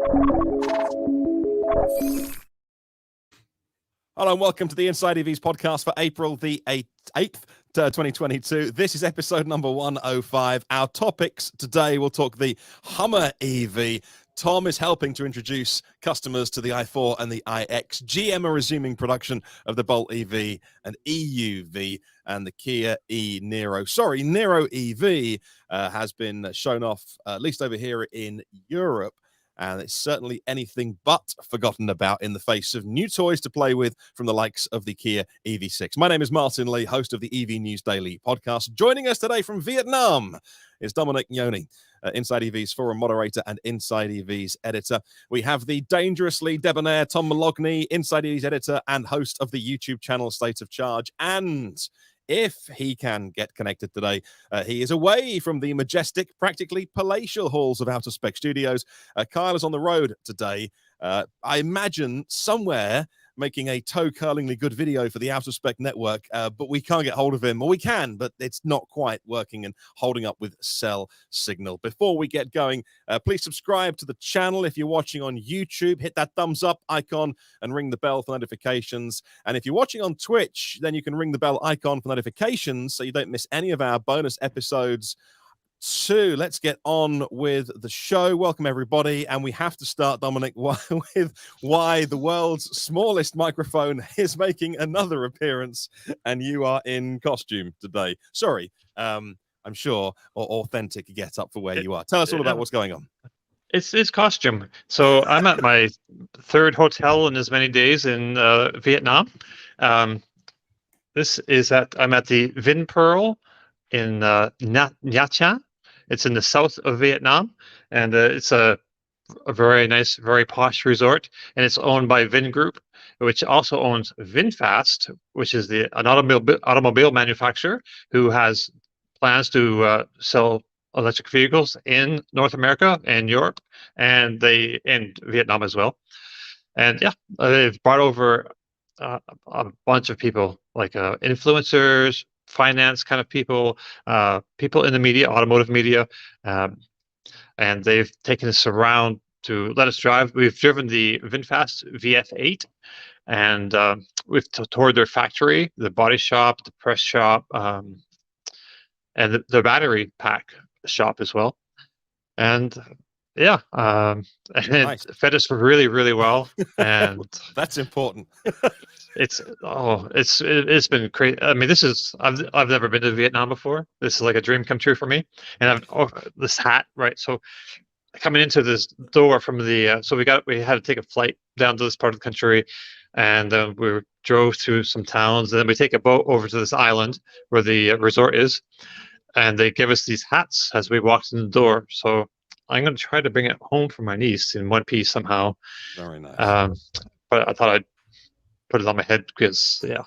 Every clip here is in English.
Hello and welcome to the Inside EVs podcast for April the 8th, 2022. This is episode number 105. Our topics today, we'll talk the Hummer EV. Tom is helping to introduce customers to the i4 and the iX. GM are resuming production of the Bolt EV and EUV, and the Kia Nero EV has been shown off, at least over here in Europe. And it's certainly anything but forgotten about in the face of new toys to play with from the likes of the Kia EV6. My name is Martin Lee, host of the EV News Daily podcast. Joining us today from Vietnam is Dominic Nyoni, Inside EV's forum moderator and Inside EV's editor. We have the dangerously debonair Tom Mologney, Inside EV's editor and host of the YouTube channel State of Charge. And if he can get connected today, he is away from the majestic, practically palatial halls of Outer Spec Studios. Kyle is on the road today. I imagine somewhere making a toe-curlingly good video for the Outer Spec network, but we can't get hold of him. Or we can, but it's not quite working and holding up with cell signal. Before we get going, please subscribe to the channel. If you're watching on YouTube, hit that thumbs up icon and ring the bell for notifications. And if you're watching on Twitch, then you can ring the bell icon for notifications so you don't miss any of our bonus episodes. So let's get on with the show. Welcome, everybody. And we have to start, Dominic, with why the world's smallest microphone is making another appearance, and you are in costume today. Sorry, I'm sure, or authentic get up for where you are. Tell us all about what's going on. It's costume. So I'm at my third hotel in as many days in Vietnam. I'm at the Vin Pearl in Nha Trang. It's in the south of Vietnam, and it's a very nice, very posh resort, and it's owned by Vin Group, which also owns VinFast, which is an automobile manufacturer who has plans to sell electric vehicles in North America and Europe, and Vietnam as well. And yeah, they've brought over a bunch of people, like influencers, finance kind of people, people in the media, automotive media, and they've taken us around to let us drive. We've driven the VinFast VF8, and we've toured their factory, the body shop, the press shop, and the battery pack shop as well. And yeah, and Nice. it fed us really, really well, and That's important. it's been crazy. I mean, I've never been to Vietnam before. This is like a dream come true for me. And this hat, right? So coming into this door from the we had to take a flight down to this part of the country, and we drove through some towns, and then we take a boat over to this island where the resort is, and they give us these hats as we walked in the door. So I'm going to try to bring it home for my niece in one piece somehow. Very nice. But I thought I'd put it on my head because, yeah.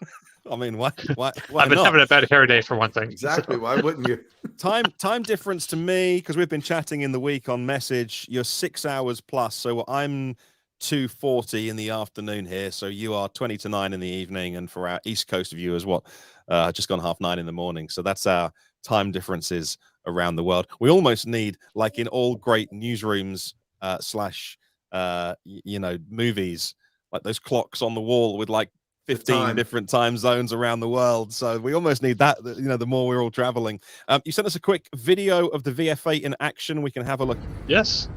I mean, why I've been having a bad hair day for one thing. Exactly. So. Why wouldn't you? Time difference to me, because we've been chatting in the week on message. You're 6 hours plus, so I'm 2:40 in the afternoon here. So you are 20 to 9 in the evening, and for our East Coast viewers, just gone 8:30 in the morning. So that's our time differences around the world. We almost need, like in all great newsrooms / movies, like those clocks on the wall with like 15 different time zones around the world. So we almost need that, the more we're all traveling. You sent us a quick video of the VF8 in action. We can have a look. Yes.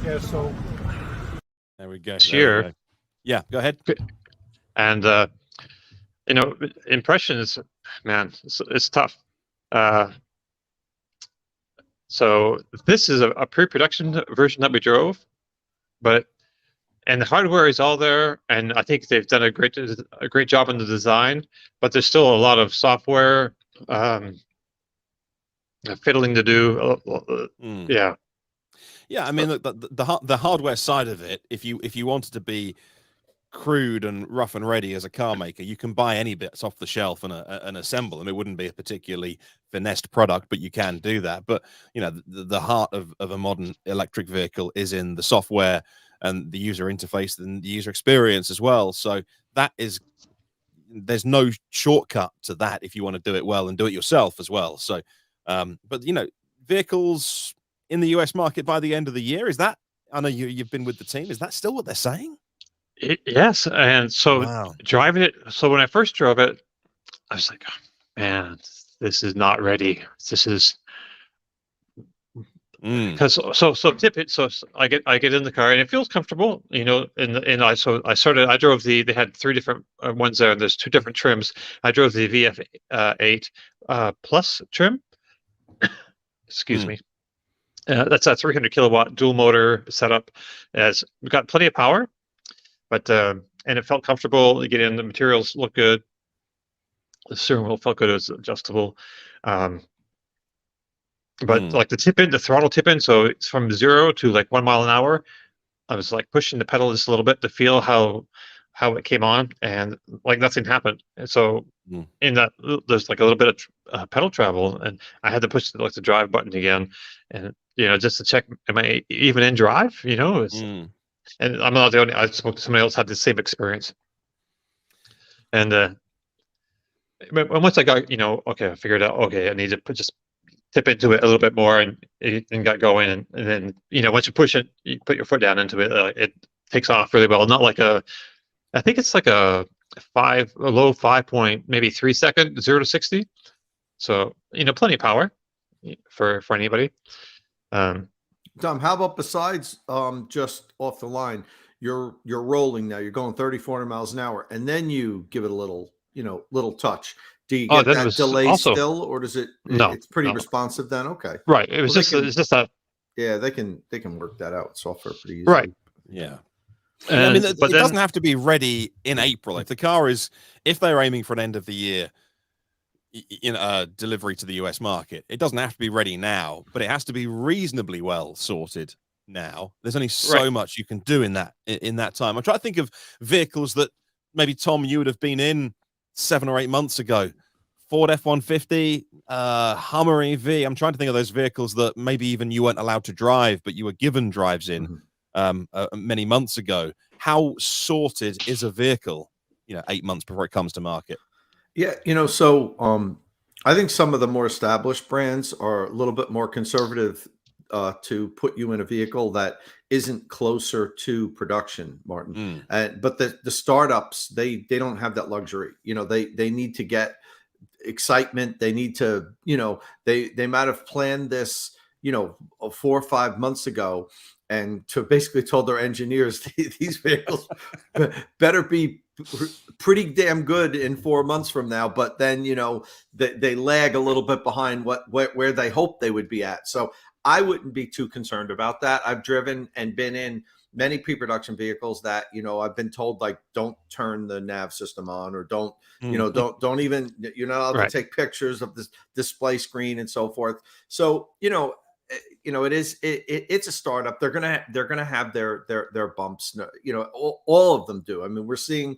Yeah, so There we go. This There we year. go. Yeah, go ahead. And impressions man, it's tough. So this is a pre-production version that we drove, and the hardware is all there, and I think they've done a great job in the design. But there's still a lot of software fiddling to do. Yeah. Yeah, I mean, look, the hardware side of it, if you wanted to be crude and rough and ready as a car maker, you can buy any bits off the shelf and assemble them. It wouldn't be a particularly finessed product, but you can do that. But the heart of a modern electric vehicle is in the software and the user interface and the user experience as well. So there's no shortcut to that if you want to do it well and do it yourself as well. So but vehicles in the US market by the end of the year, is that, I know you've been with the team, is that still what they're saying? Yes, and so Wow. driving it. So when I first drove it, I was like, oh, man, this is not ready. This is because so tip it. So I get in the car and it feels comfortable, And I drove they had 3 different ones there. And there's 2 different trims. I drove the VF8 Plus trim. Excuse me. That's a 300 kilowatt dual motor setup. It's got plenty of power. But and it felt comfortable. You get in, the materials look good. The steering wheel felt good. It was adjustable. But like the throttle tip in, so it's from 0 to like 1 mile an hour. I was like pushing the pedal just a little bit to feel how it came on, and like nothing happened. And so in that, there's like a little bit of pedal travel, and I had to push the drive button again, and just to check, am I even in drive? And I'm not the only. I spoke to somebody else had the same experience. And once I got, okay, I figured out, okay, I need to just tip into it a little bit more and got going. And then, once you push it, you put your foot down into it, it takes off really well. Not like I think it's like a low 5 point, maybe 3 second, 0 to 60. So, plenty of power for anybody. Tom, how about besides just off the line, you're rolling now, you're going 30, 40 miles an hour, and then you give it a little touch. Do you get that delay also, still, or does it? No, it's pretty responsive then. Okay, right. It was it's just that. Yeah, they can work that out. Software pretty easy. Right. Yeah. I mean, it doesn't have to be ready in April. If the car if they're aiming for an end of the year delivery to the US market, it doesn't have to be ready now, but it has to be reasonably well sorted now. There's only so much you can do in that time. I'm trying to think of vehicles that maybe, Tom, you would have been in 7 or 8 months ago. Ford F-150, Hummer EV. I'm trying to think of those vehicles that maybe even you weren't allowed to drive, but you were given drives in many months ago. How sorted is a vehicle, 8 months before it comes to market? Yeah, so I think some of the more established brands are a little bit more conservative to put you in a vehicle that isn't closer to production, Martin. But the startups, they don't have that luxury. They need to get excitement. They need to, they might have planned this, 4 or 5 months ago, and to basically told their engineers these vehicles better be pretty damn good in 4 months from now. But then, they lag a little bit behind where they hoped they would be at. So I wouldn't be too concerned about that. I've driven and been in many pre-production vehicles that, I've been told, like, don't turn the nav system on, or don't, don't even, you're not allowed to take pictures of this display screen and so forth. So, it's a startup. They're gonna have their bumps. All of them do. I mean, we're seeing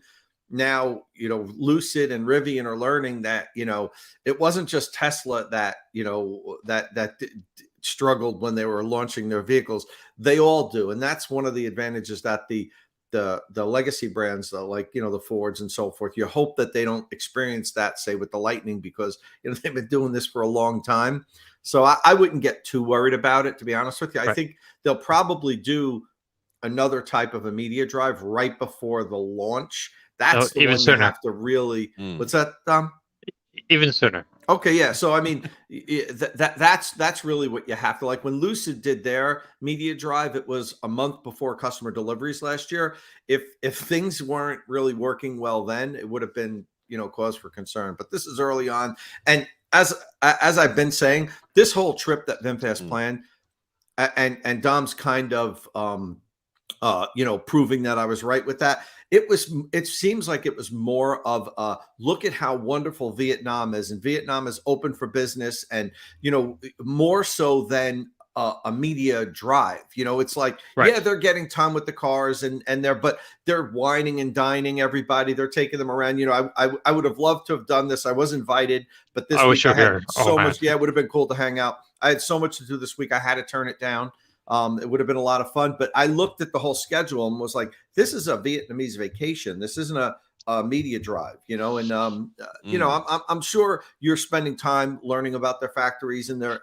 now, Lucid and Rivian are learning that, it wasn't just Tesla that, that struggled when they were launching their vehicles. They all do. And that's one of the advantages that the legacy brands, like, the Fords and so forth, you hope that they don't experience that, say, with the Lightning, because, they've been doing this for a long time. So I wouldn't get too worried about it, to be honest with you. I think they'll probably do another type of a media drive right before the launch. That's the one sooner. You have to really. What's that, Tom? Even sooner. Okay, yeah. So I mean, that's really what you have to, like, when Lucid did their media drive, it was a month before customer deliveries last year. If things weren't really working well then, it would have been cause for concern. But this is early on, and as I've been saying, this whole trip that VinFast planned, and Dom's kind of proving that I was right with that. It seems like it was more of a look at how wonderful Vietnam is, and Vietnam is open for business, and more so than a media drive. It's like, Right. yeah, they're getting time with the cars, but they're whining and dining everybody. They're taking them around. I would have loved to have done this. I was invited, but this week I had so much. Yeah, it would have been cool to hang out. I had so much to do this week. I had to turn it down. It would have been a lot of fun, but I looked at the whole schedule and was like, this is a Vietnamese vacation. This isn't a media drive, I'm sure you're spending time learning about their factories and their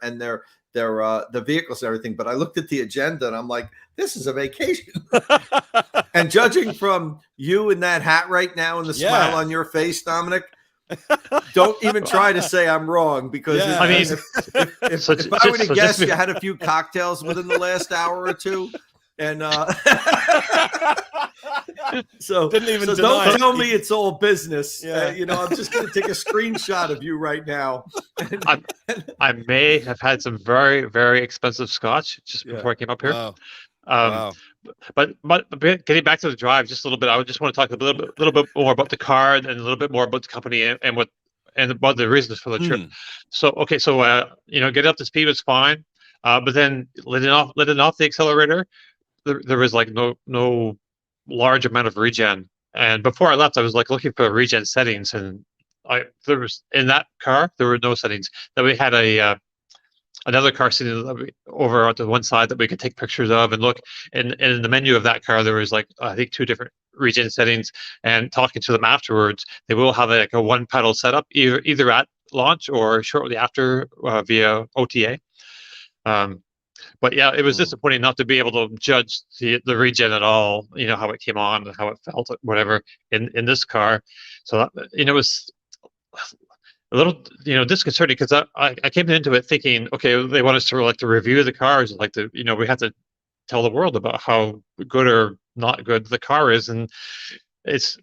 the vehicles and everything. But I looked at the agenda and I'm like, this is a vacation. And judging from you in that hat right now and the smile on your face, Dominic, don't even try to say I'm wrong, because if I were to guess, you had a few cocktails within the last hour or two, and so didn't even so deny don't it. tell me it's all business. I'm just going to take a screenshot of you right now. I may have had some very, very expensive scotch just before I came up here. Wow. Wow. But getting back to the drive just a little bit, I just want to talk a little bit more about the car and a little bit more about the company and about the reasons for the trip. So getting up to speed was fine, but then letting off the accelerator, there was like no large amount of regen. And before I left, I was like looking for regen settings, and there was in that car there were no settings. Then we had another car sitting over on the one side that we could take pictures of and look. And in the menu of that car, there was like, I think 2 different regen settings. And talking to them afterwards, they will have like a one pedal setup either at launch or shortly after via OTA. But yeah, it was disappointing not to be able to judge the regen at all, how it came on and how it felt, whatever, in this car. So it was a little, disconcerting, because I came into it thinking, okay, they want us to review the cars, we have to tell the world about how good or not good the car is, and it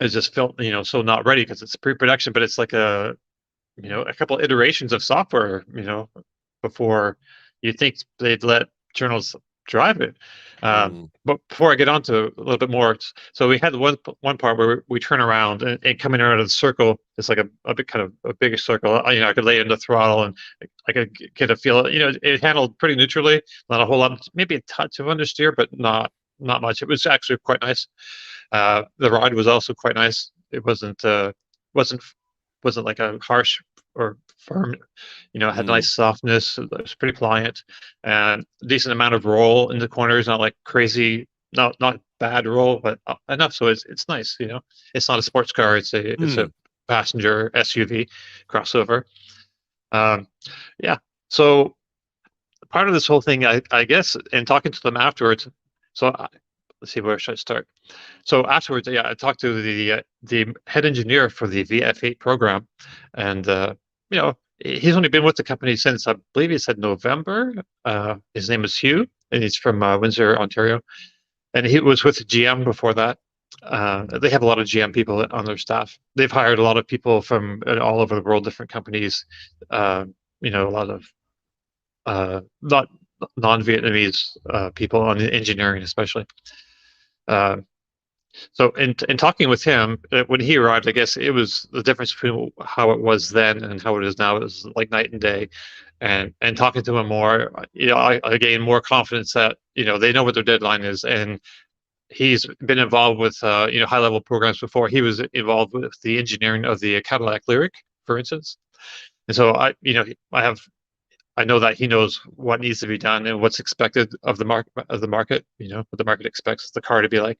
just felt, so not ready because it's pre-production, but it's like a couple iterations of software, before you think they'd let journals drive it. But before I get on to a little bit more, so we had one part where we turn around and coming out of the circle, it's like a big kind of a bigger circle. I could lay in the throttle and I could get a feel. It handled pretty neutrally, not a whole lot, maybe a touch of understeer, but not much. It was actually quite nice. The ride was also quite nice. It wasn't like a harsh or firm, it had nice softness. It was pretty pliant and decent amount of roll in the corners, not like crazy, not bad roll, but enough so it's nice. It's not a sports car, it's a passenger SUV crossover. So part of this whole thing, I guess, in talking to them afterwards, so let's see, where should I start? So afterwards, I talked to the head engineer for the VF8 program, and he's only been with the company since, I believe he said November. His name is Hugh, and he's from Windsor, Ontario, and he was with GM before that. They have a lot of GM people on their staff. They've hired a lot of people from all over the world, different companies. A lot of not non-Vietnamese people on the engineering, especially. So in talking with him, when he arrived, I guess it was the difference between how it was then and how it is now. It was like night and day. And talking to him more, I gained more confidence that, they know what their deadline is. And he's been involved with, high-level programs before. He was involved with the engineering of the Cadillac Lyric, for instance. And so I know that he knows what needs to be done and what's expected of the market. What the market expects the car to be like.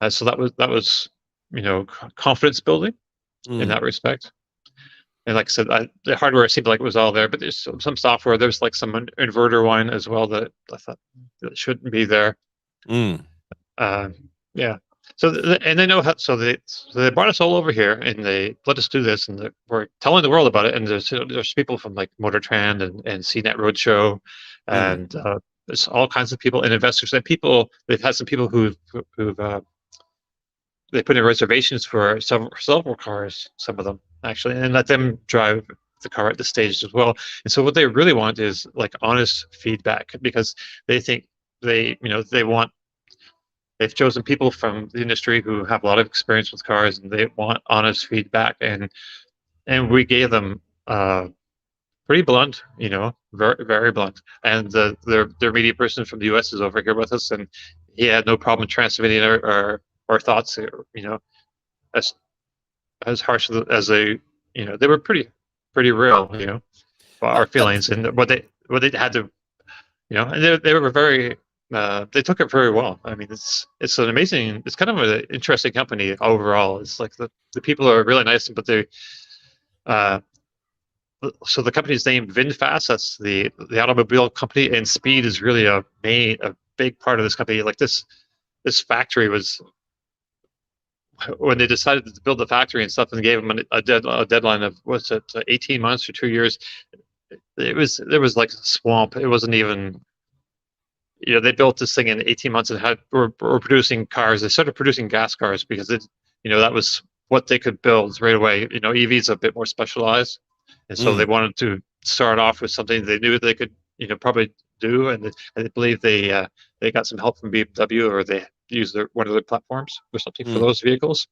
So that was confidence building in that respect. And like I said, the hardware seemed like it was all there, but there's some software. There's like some inverter wine as well that I thought that shouldn't be there. So and they know how. So they brought us all over here and they let us do this, and we're telling the world about it. And there's people from like MotorTrend and CNET Roadshow, and there's all kinds of people and investors and people. They've had some people who've they put in reservations for several cars, some of them actually, and let them drive the car at the stage as well. And so what they really want is like honest feedback, because they think they've chosen people from the industry who have a lot of experience with cars, and they want honest feedback. And we gave them pretty blunt, very, very blunt. And their media person from the US is over here with us, and he had no problem transmitting our thoughts, as harsh as they were pretty real, our feelings and what they had to, and they were very, they took it very well. I mean, it's an amazing, it's kind of an interesting company overall. It's like the people are really nice, but so the company's named VinFast. That's the automobile company, and speed is really a big part of this company. Like this factory was, when they decided to build the factory and stuff, and gave them a deadline of 18 months or 2 years. There was like a swamp. It wasn't even. They built this thing in 18 months and were producing cars. They started producing gas cars because that was what they could build right away. EVs are a bit more specialized, and so they wanted to start off with something they knew they could, probably do. And I believe they got some help from BMW, or they used one of their platforms or something for those vehicles,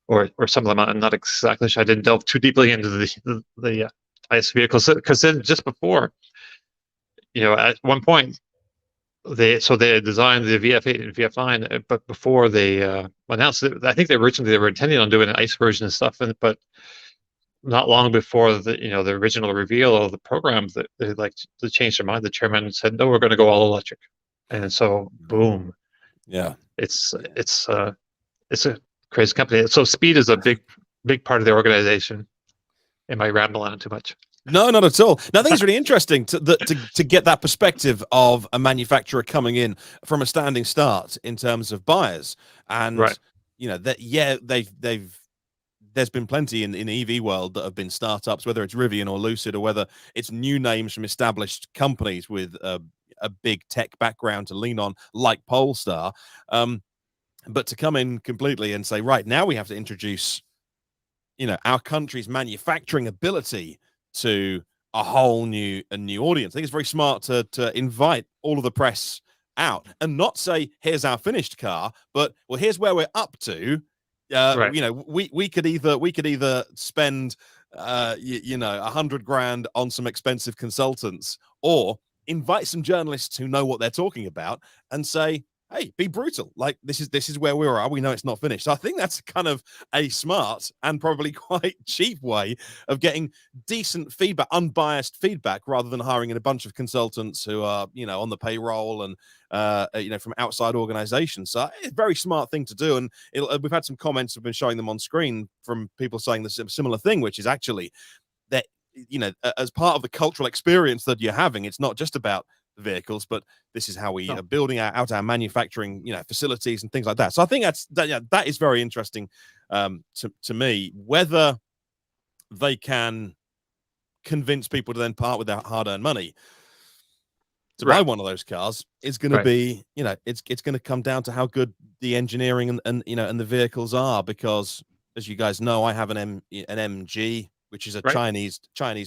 or some of them. I'm not exactly sure. I didn't delve too deeply into the ICE vehicles, because then just before, at one point, they designed the VF8 and VF9, but before they announced it, I think they were intending on doing an ICE version and stuff, but not long before the original reveal of the program, that they changed their mind. The chairman said, "No, we're going to go all electric," and so boom. Yeah, it's a crazy company. So speed is a big part of the organization. Am I rambling on too much? No, not at all. Now, I think it's really interesting to get that perspective of a manufacturer coming in from a standing start in terms of buyers, and right. There's been plenty in the EV world that have been startups, whether it's Rivian or Lucid, or whether it's new names from established companies with a big tech background to lean on, like Polestar. But to come in completely and say, right, now we have to introduce, our country's manufacturing ability to a whole new audience. I think it's very smart to invite all of the press out and not say, here's our finished car, but, well, here's where we're up to. Right. We could either spend $100,000 on some expensive consultants, or invite some journalists who know what they're talking about and say, hey, be brutal. Like, this is where we are. We know it's not finished. So I think that's kind of a smart and probably quite cheap way of getting decent feedback, unbiased feedback, rather than hiring in a bunch of consultants who are, on the payroll and, from outside organizations. So it's a very smart thing to do. And we've had some comments, have been showing them on screen, from people saying the similar thing, which is actually that, as part of the cultural experience that you're having, it's not just about vehicles, but this is how we are building out our manufacturing, facilities and things like that. So I think that is very interesting to me. Whether they can convince people to then part with their hard-earned money to buy one of those cars is going to be, it's going to come down to how good the engineering and the vehicles are. Because, as you guys know, I have an MG, which is a Chinese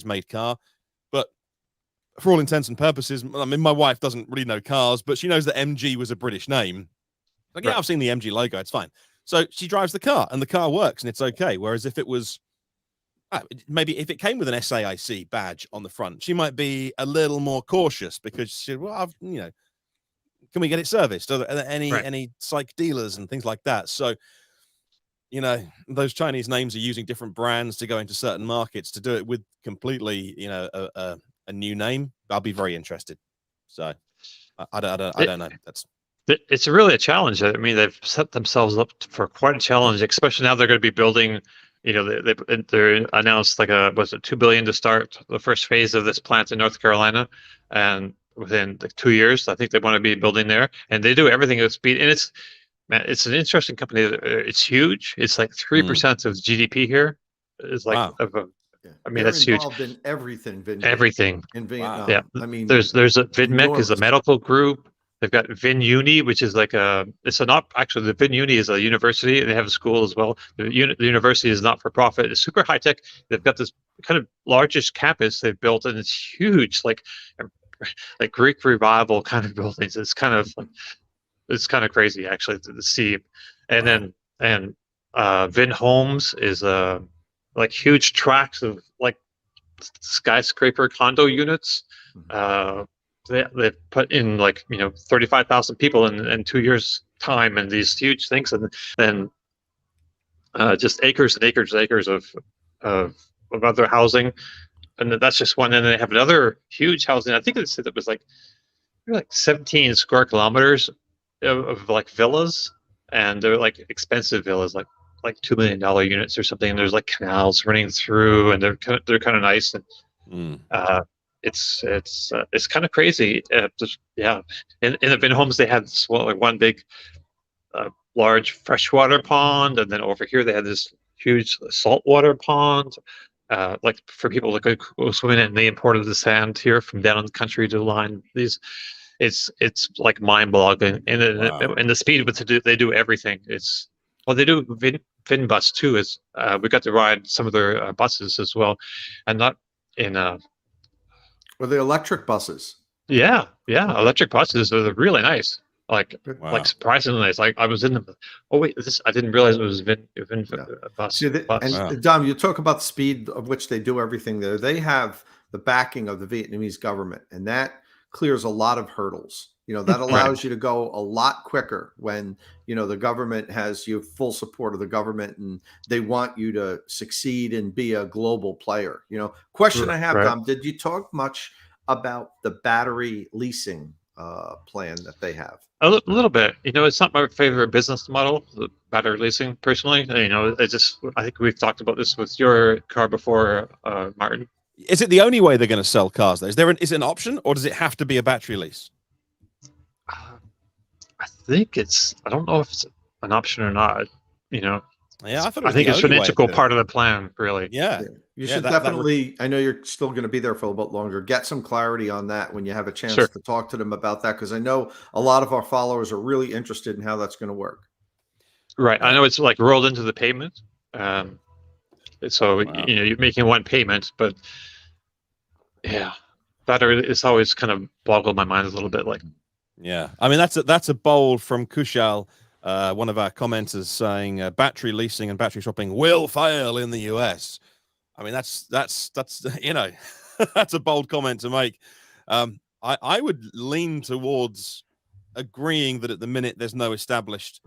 made car, but for all intents and purposes, I mean, my wife doesn't really know cars, but she knows that MG was a British name. Like, yeah, I've seen the MG logo, it's fine. So she drives the car, and the car works, and it's okay. Whereas if it was, maybe if it came with an SAIC badge on the front, she might be a little more cautious, because she said, well, can we get it serviced? Are there any psych dealers and things like that? So, those Chinese names are using different brands to go into certain markets. To do it with completely, a new name, I'll be very interested. So I don't know. It's really a challenge. I mean, they've set themselves up for quite a challenge, especially now they're going to be building. They announced was it $2 billion to start the first phase of this plant in North Carolina, and within 2 years, I think they want to be building there. And they do everything at speed. And it's an interesting company. It's huge. It's like 3% of GDP here. It's like I mean, that's huge. Involved in everything. Everything in Vietnam. Yeah. I mean, there's a Vidmec is a medical group. They've got Vin Uni, which is like actually the Vin Uni is a university, and they have a school as well. The university is not for profit. It's super high tech. They've got this kind of largest campus they've built, and it's huge, like Greek revival kind of buildings. It's kind of crazy actually to see. And then Vin Homes is like huge tracts of like skyscraper condo units. They put in like 35,000 people in 2 years time, and these huge things, and then just acres and acres and acres of other housing, and that's just one. And they have another huge housing. I think they said it was like 17 square kilometers of like villas, and they're like expensive villas, like $2 million units or something. And there's like canals running through, and they're kind of nice. And it's kind of crazy. In the Vin Homes, they had one big, large freshwater pond, and then over here they had this huge saltwater pond, like for people to go swimming in. And they imported the sand here from down in the country to line these. It's like mind-boggling, and the speed with they do everything. They do Vin bus too. We got to ride some of their buses as well, and not in Were they electric buses? Yeah, electric buses are really nice. Like surprisingly nice. Like I was in them. Oh wait, I didn't realize it was Vin bus. See, and Dom, you talk about the speed of which they do everything there. They have the backing of the Vietnamese government, and that clears a lot of hurdles. That allows you to go a lot quicker when the government has your full support of the government, and they want you to succeed and be a global player. Question I have, Dom, did you talk much about the battery leasing plan that they have? A little bit. It's not my favorite business model, the battery leasing, personally. I think we've talked about this with your car before, Martin. Is it the only way they're going to sell cars, though? Is it an option, or does it have to be a battery lease? I think I don't know if it's an option or not. Yeah, I think it's an integral part of the plan, really. Yeah. You should definitely, I know you're still going to be there for a little bit longer, get some clarity on that when you have a chance to talk to them about that, because I know a lot of our followers are really interested in how that's going to work. Right. I know it's like rolled into the payment. So, you're making one payment, but yeah, battery, it's always kind of boggled my mind a little bit. Like, yeah, I mean, that's a bold from Kushal, one of our commenters, saying battery leasing and battery shopping will fail in the US. I mean, that's that's a bold comment to make. I would lean towards agreeing that at the minute there's no established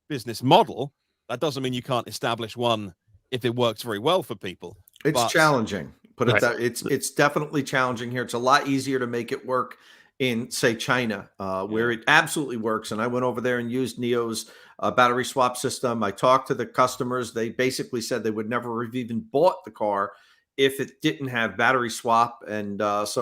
business model. That doesn't mean you can't establish one if it works very well for people. It's challenging. It's definitely challenging here. It's a lot easier to make it work in, say, China, where it absolutely works. And I went over there and used NIO's battery swap system. I talked to the customers. They basically said they would never have even bought the car if it didn't have battery swap. And it's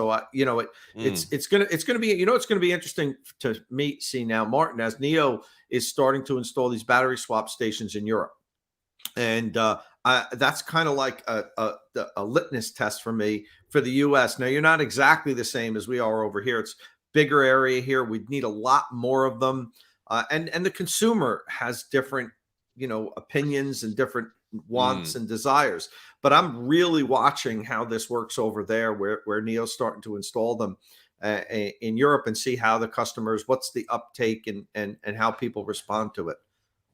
gonna be, it's gonna be interesting to see now, Martin, as NIO is starting to install these battery swap stations in Europe. And that's kind of like a litmus test for me for the U.S. Now, you're not exactly the same as we are over here. It's bigger area here. We'd need a lot more of them. And the consumer has different, opinions and different wants and desires. But I'm really watching how this works over there, where NIO's starting to install them in Europe, and see how the customers, what's the uptake and how people respond to it.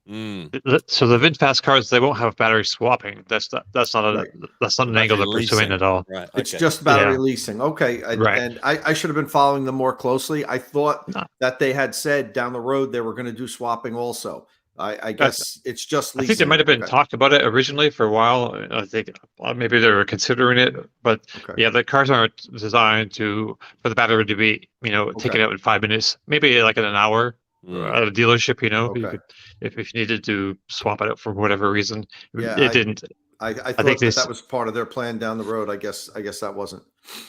So the VinFast cars, they won't have battery swapping. That's not an angle they're pursuing at all. Right. It's just battery leasing. Okay. And I should have been following them more closely. I thought that they had said down the road they were going to do swapping also. I guess it's just leasing. I think there might have been talked about it originally for a while. I think maybe they were considering it, but the cars aren't designed for the battery to be, taken out in 5 minutes, maybe like in an hour. At a dealership, you could, if you needed to swap it out for whatever reason. It didn't. I think that was part of their plan down the road. I guess that wasn't.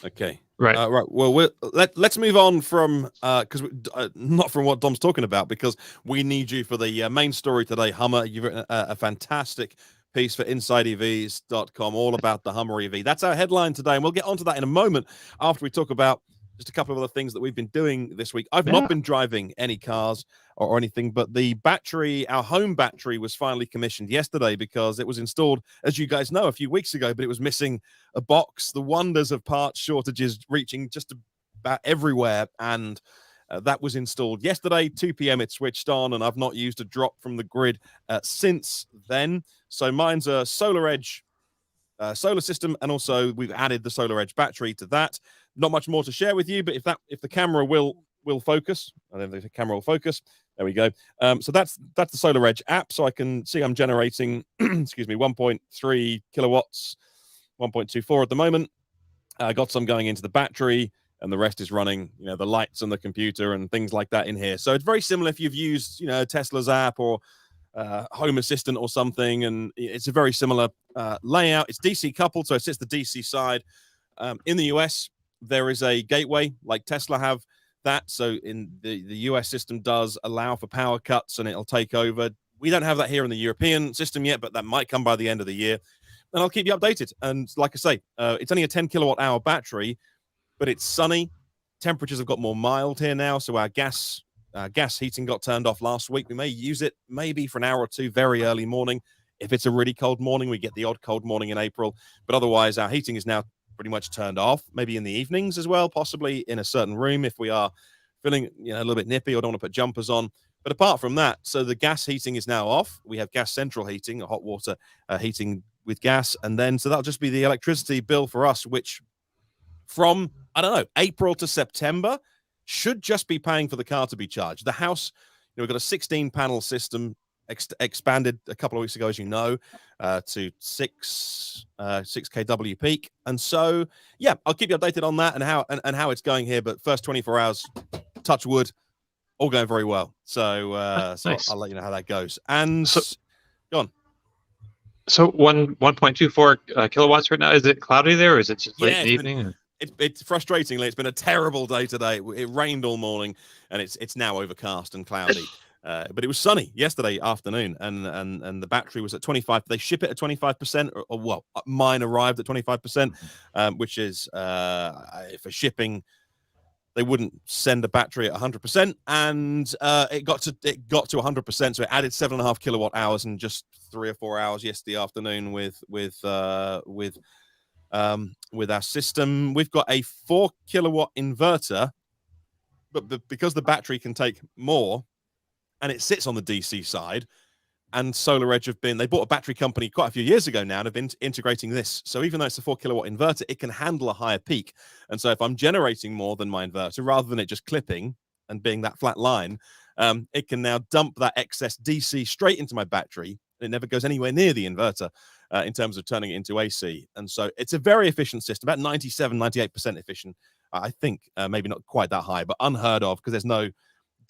Okay. Right. Right. Well, let's move on from because not from what Dom's talking about, because we need you for the main story today. Hummer, you've written a fantastic piece for InsideEVs.com all about the Hummer EV. That's our headline today, and we'll get onto that in a moment after we talk about just a couple of other things that we've been doing this week. I've Yeah. not been driving any cars or anything, but the battery, our home battery, was finally commissioned yesterday because it was installed, as you guys know, a few weeks ago, but it was missing a box. The wonders of parts shortages reaching just about everywhere, and that was installed yesterday, 2 p.m. It switched on, and I've not used a drop from the grid since then. So mine's a Solar Edge solar system, and also we've added the Solar Edge battery to that. Not much more to share with you, but if the camera will focus, I don't think the camera will focus. There we go. So that's the Solar Edge app. So I can see I'm generating, excuse me, 1.3 kilowatts, 1.24 at the moment. I got some going into the battery, and the rest is running, the lights and the computer and things like that in here. So it's very similar if you've used, Tesla's app or Home Assistant or something, and it's a very similar layout. It's DC coupled, so it sits the DC side. In the US, there is a gateway like Tesla have that. So in the US system does allow for power cuts, and it'll take over. We don't have that here in the European system yet, but that might come by the end of the year. And I'll keep you updated. And like I say, it's only a 10 kilowatt hour battery, but it's sunny. Temperatures have got more mild here now, so our gas heating got turned off last week. We may use it maybe for an hour or two very early morning. If it's a really cold morning, we get the odd cold morning in April. But otherwise, our heating is now pretty much turned off, maybe in the evenings as well, possibly in a certain room if we are feeling a little bit nippy or don't want to put jumpers on. But apart from that, so the gas heating is now off. We have gas central heating, hot water heating with gas. And then, so that'll just be the electricity bill for us, which from, I don't know, April to September, should just be paying for the car to be charged. The house, we've got a 16-panel system, expanded a couple of weeks ago, as you know, to 6 kW peak. And so, yeah, I'll keep you updated on that and how it's going here. But first 24 hours, touch wood, all going very well. So, nice. I'll let you know how that goes. And go on. So 1.24 kilowatts right now. Is it cloudy there, or is it just late in the evening? It's frustratingly, it's been a terrible day today. It rained all morning, and it's now overcast and cloudy. But it was sunny yesterday afternoon, and the battery was at 25. They ship it at 25%, or well, mine arrived at 25%, which is for shipping. They wouldn't send a battery at 100%, and it got to 100%. So it added 7.5 kilowatt hours in just 3 or 4 hours yesterday afternoon with our system. We've got a 4 kilowatt inverter, but because the battery can take more, and it sits on the DC side, and Solar Edge they bought a battery company quite a few years ago now and have been integrating this. So even though it's a 4 kilowatt inverter, it can handle a higher peak. And so if I'm generating more than my inverter, rather than it just clipping and being that flat line, it can now dump that excess DC straight into my battery. It never goes anywhere near the inverter in terms of turning it into AC. And so it's a very efficient system, about 98% efficient. I think maybe not quite that high, but unheard of, because there's no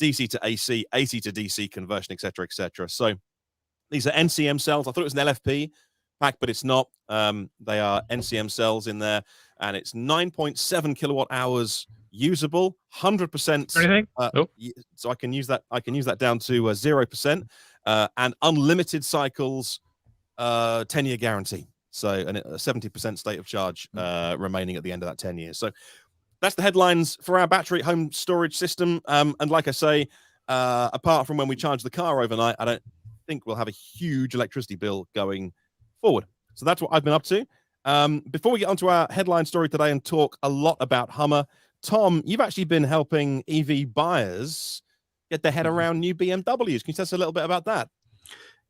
DC to AC, AC to DC conversion, et cetera, et cetera. So these are NCM cells. I thought it was an LFP pack, but it's not. They are NCM cells in there, and it's 9.7 kilowatt hours usable, 100%. So I can use that. I can use that down to 0%, and unlimited cycles, 10-year guarantee. So, and a 70% state of charge remaining at the end of that 10 years. So that's the headlines for our battery home storage system. And like I say, apart from when we charge the car overnight, I don't think we'll have a huge electricity bill going forward. So that's what I've been up to. Before we get onto our headline story today and talk a lot about Hummer, Tom, you've actually been helping EV buyers get their head around new BMWs. Can you tell us a little bit about that?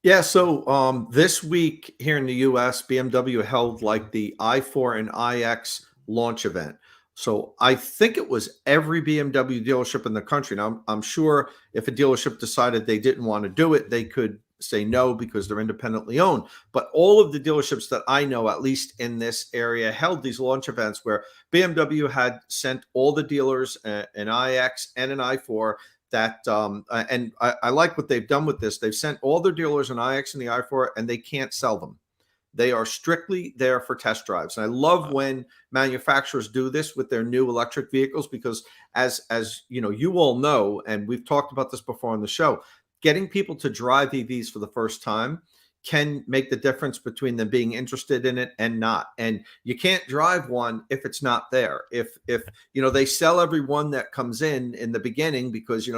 Yeah, so this week here in the US, BMW held like the i4 and iX launch event. So I think it was every BMW dealership in the country. Now, I'm sure if a dealership decided they didn't want to do it, they could say no because they're independently owned. But all of the dealerships that I know, at least in this area, held these launch events where BMW had sent all the dealers an iX and an i4 that, and I like what they've done with this. They've sent all their dealers an iX and the i4, and they can't sell them. They are strictly there for test drives. And I love when manufacturers do this with their new electric vehicles, because as you know, you all know, and we've talked about this before on the show, getting people to drive EVs for the first time can make the difference between them being interested in it and not. And you can't drive one if it's not there. If they sell every one that comes in the beginning, because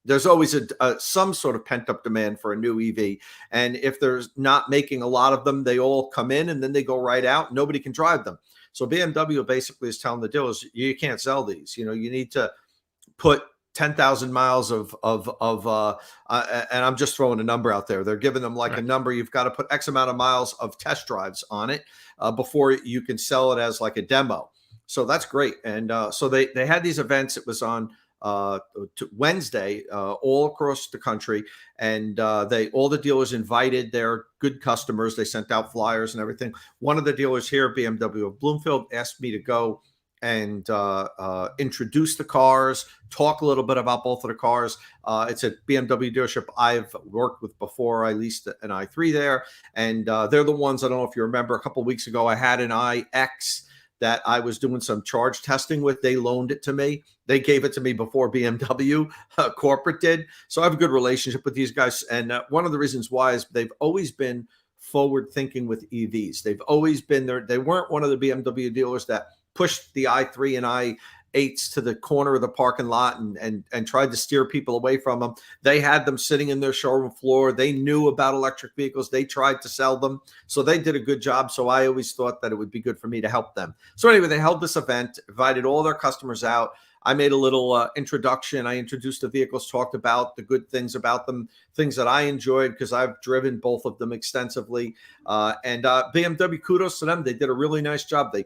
there's always some sort of pent up demand for a new EV. And if there's not making a lot of them, they all come in and then they go right out. Nobody can drive them. So BMW basically is telling the dealers, you can't sell these. You need to put 10,000 miles of and I'm just throwing a number out there. They're giving them like a number. You've got to put X amount of miles of test drives on it before you can sell it as like a demo. So that's great. And so they had these events. It was on Wednesday all across the country, and all the dealers invited their good customers. They sent out flyers and everything. One of the dealers here, BMW of Bloomfield, asked me to go and introduce the cars, talk a little bit about both of the cars. It's a BMW dealership I've worked with before. I leased an i3 there, and they're the ones, I don't know if you remember, a couple of weeks ago I had an iX that I was doing some charge testing with. They loaned it to me. They gave it to me before BMW corporate did. So I have a good relationship with these guys. And one of the reasons why is they've always been forward thinking with EVs. They've always been there. They weren't one of the BMW dealers that pushed the i3 and i8s to the corner of the parking lot and tried to steer people away from them. They had them sitting in their showroom floor. They knew about electric vehicles. They tried to sell them. So they did a good job. So I always thought that it would be good for me to help them. So anyway, they held this event, invited all their customers out. I made a little introduction. I introduced the vehicles, talked about the good things about them, things that I enjoyed because I've driven both of them extensively. And BMW, kudos to them. They did a really nice job. The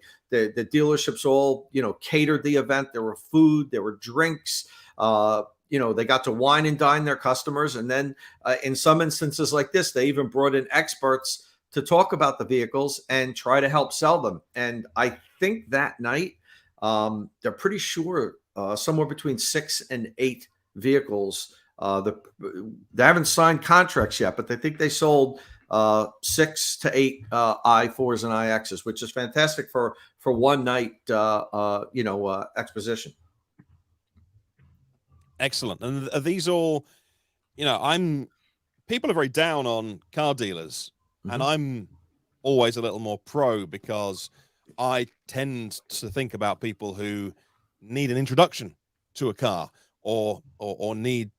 dealerships all, catered the event. There were food, there were drinks. They got to wine and dine their customers. And then in some instances like this, they even brought in experts to talk about the vehicles and try to help sell them. And I think that night, they're pretty sure somewhere between 6 and 8 vehicles. They haven't signed contracts yet, but they think they sold 6 to 8 i4s and iXs, which is fantastic for one night, exposition. Excellent. And are these all, people are very down on car dealers, and I'm always a little more pro because I tend to think about people who need an introduction to a car or need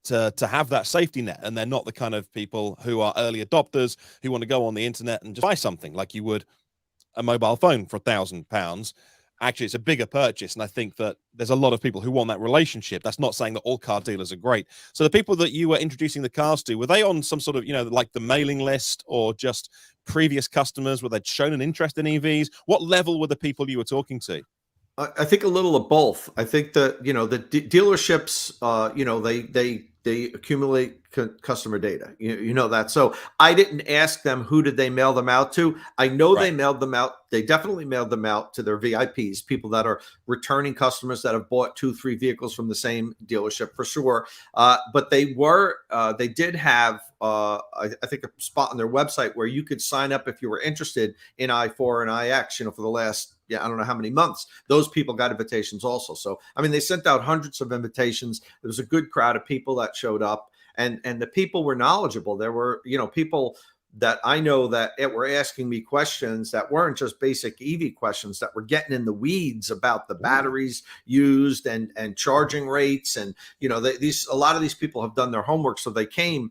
to have that safety net, and they're not the kind of people who are early adopters who want to go on the internet and just buy something like you would a mobile phone for £1,000. Actually, it's a bigger purchase, and I think that there's a lot of people who want that relationship. That's not saying that all car dealers are great. So the people that you were introducing the cars to, were they on some sort of, like the mailing list, or just previous customers where they'd shown an interest in EVs? What level were the people you were talking to? I think a little of both. I think that, the dealerships, they accumulate customer data, that. So I didn't ask them who did they mail them out to. I know They mailed them out. They definitely mailed them out to their VIPs, people that are returning customers that have bought 2-3 vehicles from the same dealership for sure. But they did have, I think, a spot on their website where you could sign up if you were interested in i4 and iX, for the last, I don't know how many months. Those people got invitations also. So, they sent out hundreds of invitations. There was a good crowd of people that showed up, and the people were knowledgeable. There were, people that I know that were asking me questions that weren't just basic EV questions, that were getting in the weeds about the batteries used and charging rates. And, a lot of these people have done their homework. So they came,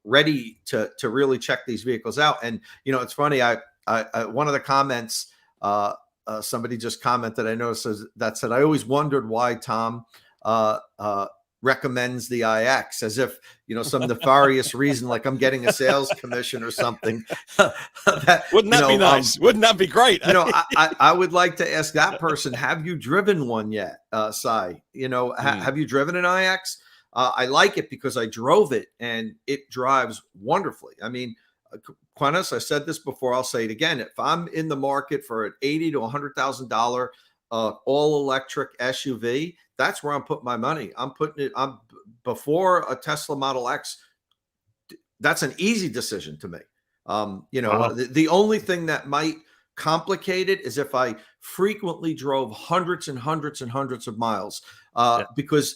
ready to really check these vehicles out. And, it's funny. I one of the comments, somebody just commented, I noticed, that said, I always wondered why Tom recommends the iX, as if, some nefarious reason, like I'm getting a sales commission or something. Wouldn't that be nice? Wouldn't that be great? I would like to ask that person, have you driven one yet, Cy? Have you driven an iX? I like it because I drove it and it drives wonderfully. Quintus, I said this before, I'll say it again. If I'm in the market for an $80,000 to $100,000 all electric SUV, that's where I'm putting my money. I'm before a Tesla Model X. That's an easy decision to make. The only thing that might complicate it is if I frequently drove hundreds and hundreds and hundreds of miles, because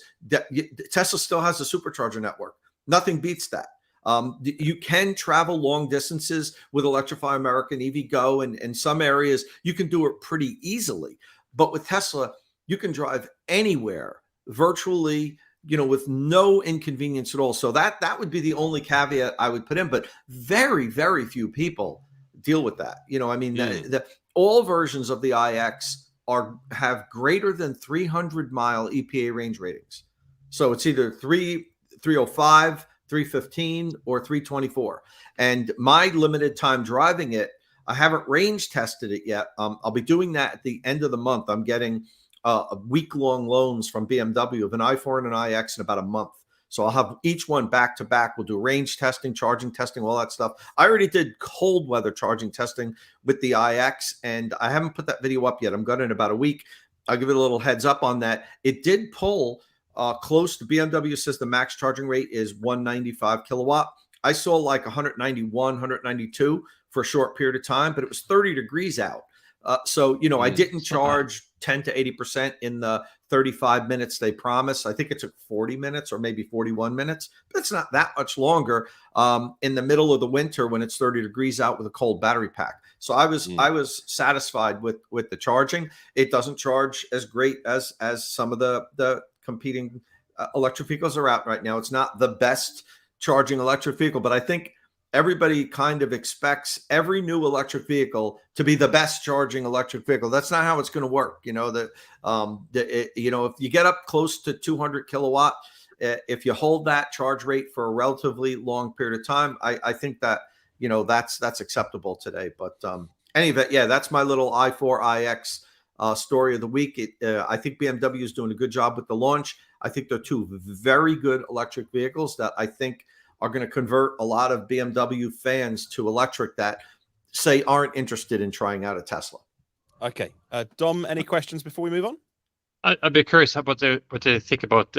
Tesla still has a supercharger network. Nothing beats that. You can travel long distances with Electrify America and EV Go, and in some areas you can do it pretty easily. But with Tesla, you can drive anywhere virtually, with no inconvenience at all. So that would be the only caveat I would put in. But very, very few people deal with that. I mean, all versions of the iX have greater than 300-mile EPA range ratings. So it's either 305, 315, or 324. And my limited time driving it, I haven't range tested it yet. I'll be doing that at the end of the month. I'm getting a week-long loans from BMW of an i4 and an iX in about a month. So I'll have each one back to back. We'll do range testing, charging testing, all that stuff. I already did cold weather charging testing with the iX, and I haven't put that video up yet. I'm going in about a week. I'll give it a little heads up on that. It did pull close to, BMW says the max charging rate is 195 kilowatt. I saw like 191, 192 for a short period of time, but it was 30 degrees out. So I didn't charge 10 to 80% in the 35 minutes they promised. I think it took 40 minutes or maybe 41 minutes, but it's not that much longer in the middle of the winter when it's 30 degrees out with a cold battery pack. So I was satisfied with the charging. It doesn't charge as great as some of the competing electric vehicles are out right now. It's not the best charging electric vehicle, but I think everybody kind of expects every new electric vehicle to be the best charging electric vehicle. That's not how it's going to work. If you get up close to 200 kilowatt, if you hold that charge rate for a relatively long period of time, I think that, that's acceptable today. But anyway, that's my little i4 iX story of the week. I think BMW is doing a good job with the launch. I think they're two very good electric vehicles that I think are going to convert a lot of BMW fans to electric that say aren't interested in trying out a Tesla. Okay. Dom, any questions before we move on? I'd be curious what they think about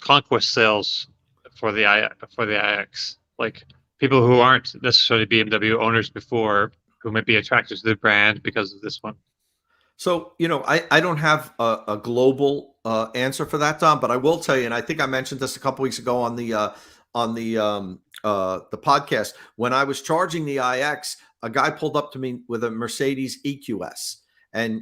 conquest sales for the iX. Like people who aren't necessarily BMW owners before, who might be attracted to the brand because of this one. So, I don't have a global answer for that, Dom, but I will tell you, and I think I mentioned this a couple weeks ago on the podcast. When I was charging the iX, a guy pulled up to me with a Mercedes EQS, and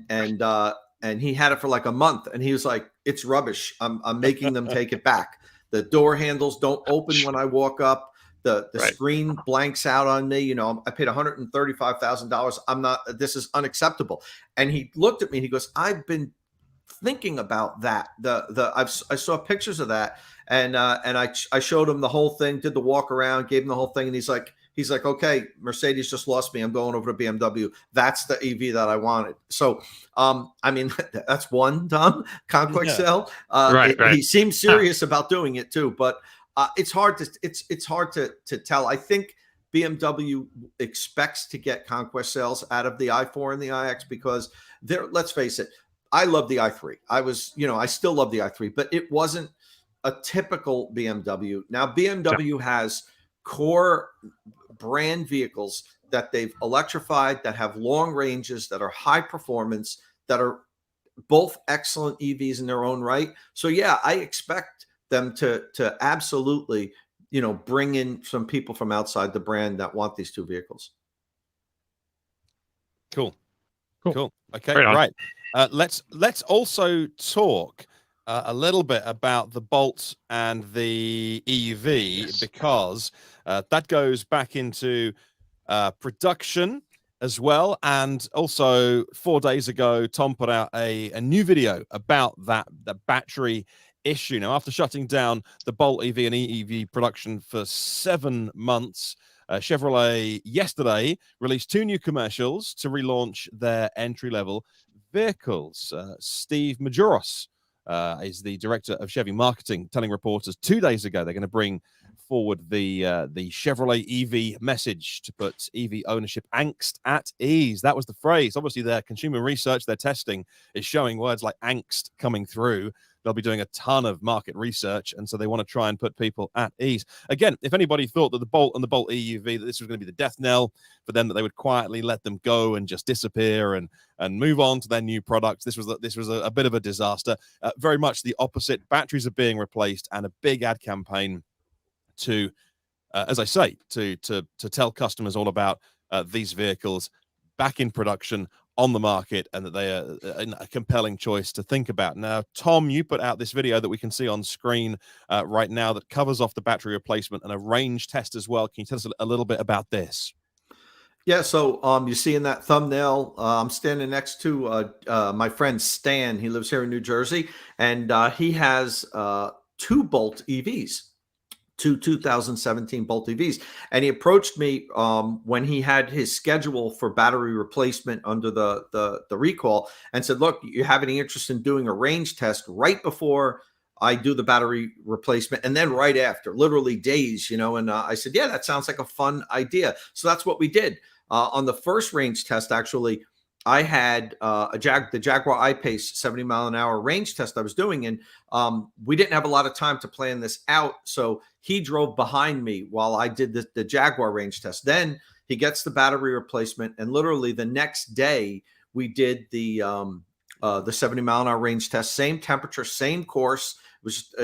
he had it for like a month, and he was like, "It's rubbish. I'm making them take it back. The door handles don't open when I walk up. The screen blanks out on me. I paid $135,000. This is unacceptable." And he looked at me and he goes, "I've been thinking about that. I saw pictures of that, and I showed him the whole thing, did the walk around, gave him the whole thing, and he's like, okay, Mercedes just lost me. I'm going over to BMW. That's the EV that I wanted." So, I mean, that's one, Tom, conquest sale. Right. He seems serious about doing it too, but it's hard to tell. I think BMW expects to get conquest sales out of the i4 and the iX because let's face it, I love the i3. I still love the i3, but it wasn't a typical BMW. Now BMW has core brand vehicles that they've electrified, that have long ranges, that are high performance, that are both excellent EVs in their own right. So yeah, I expect them to absolutely, bring in some people from outside the brand that want these two vehicles. Cool. Okay, right. Let's also talk a little bit about the Bolt and the EV, because that goes back into production as well. And also 4 days ago, Tom put out a new video about the battery issue. Now, after shutting down the Bolt EV and EV production for 7 months, Chevrolet yesterday released 2 new commercials to relaunch their entry-level vehicles. Steve Majuros is the director of Chevy marketing, telling reporters 2 days ago they're going to bring forward the Chevrolet EV message to put EV ownership angst at ease. That was the phrase. Obviously, their consumer research, their testing is showing words like angst coming through. They'll be doing a ton of market research, and so they want to try and put people at ease. Again, if anybody thought that the Bolt and the Bolt EUV, that this was going to be the death knell for them, that they would quietly let them go and just disappear and move on to their new products, this was a bit of a disaster. Very much the opposite. Batteries are being replaced, and a big ad campaign to as I say, to tell customers all about these vehicles back in production on the market, and that they are a compelling choice to think about. Now, Tom, you put out this video that we can see on screen right now that covers off the battery replacement and a range test as well. Can you tell us a little bit about this? Yeah, so you see in that thumbnail, I'm standing next to my friend Stan. He lives here in New Jersey, and he has two Bolt EVs. Two 2017 Bolt EVs. And he approached me when he had his schedule for battery replacement under the recall, and said, look, you have any interest in doing a range test right before I do the battery replacement, and then right after, literally days, and I said, yeah, that sounds like a fun idea. So that's what we did. On the first range test, actually, I had the Jaguar I-Pace 70-mile-an-hour range test I was doing, and we didn't have a lot of time to plan this out, so he drove behind me while I did the Jaguar range test. Then he gets the battery replacement, and literally the next day we did the 70-mile-an-hour range test, same temperature, same course. It was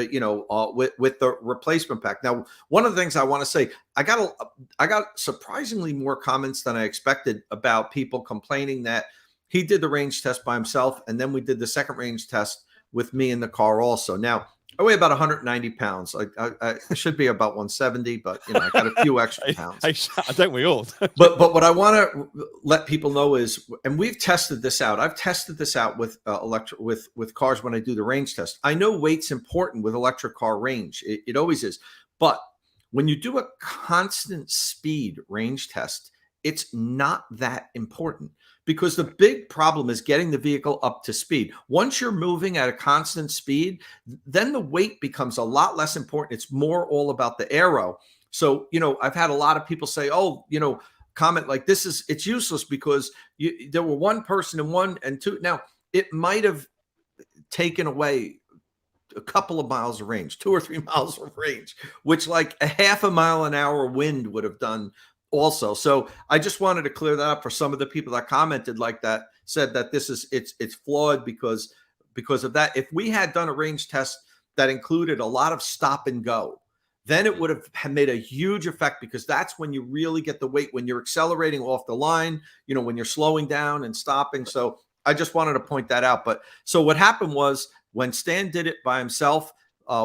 with the replacement pack. Now, one of the things I want to say, I got surprisingly more comments than I expected about people complaining that he did the range test by himself, and then we did the second range test with me in the car also. Now, I weigh about 190 pounds. I should be about 170, but I got a few extra pounds. Don't we all? but what I want to let people know is, and we've tested this out. I've tested this out with with cars when I do the range test. I know weight's important with electric car range. It always is. But when you do a constant speed range test, it's not that important, because the big problem is getting the vehicle up to speed. Once you're moving at a constant speed, then the weight becomes a lot less important. It's more all about the aero. So, I've had a lot of people say, comment like it's useless because there were one person in one and two. Now, it might have taken away a couple of miles of range, 2 or 3 miles of range, which like a half a mile an hour wind would have done also. So I just wanted to clear that up for some of the people that commented like that, said that it's flawed because of that. If we had done a range test that included a lot of stop and go, then it would have made a huge effect, because that's when you really get the weight, when you're accelerating off the line, when you're slowing down and stopping. So I just wanted to point that out. But so what happened was, when Stan did it by himself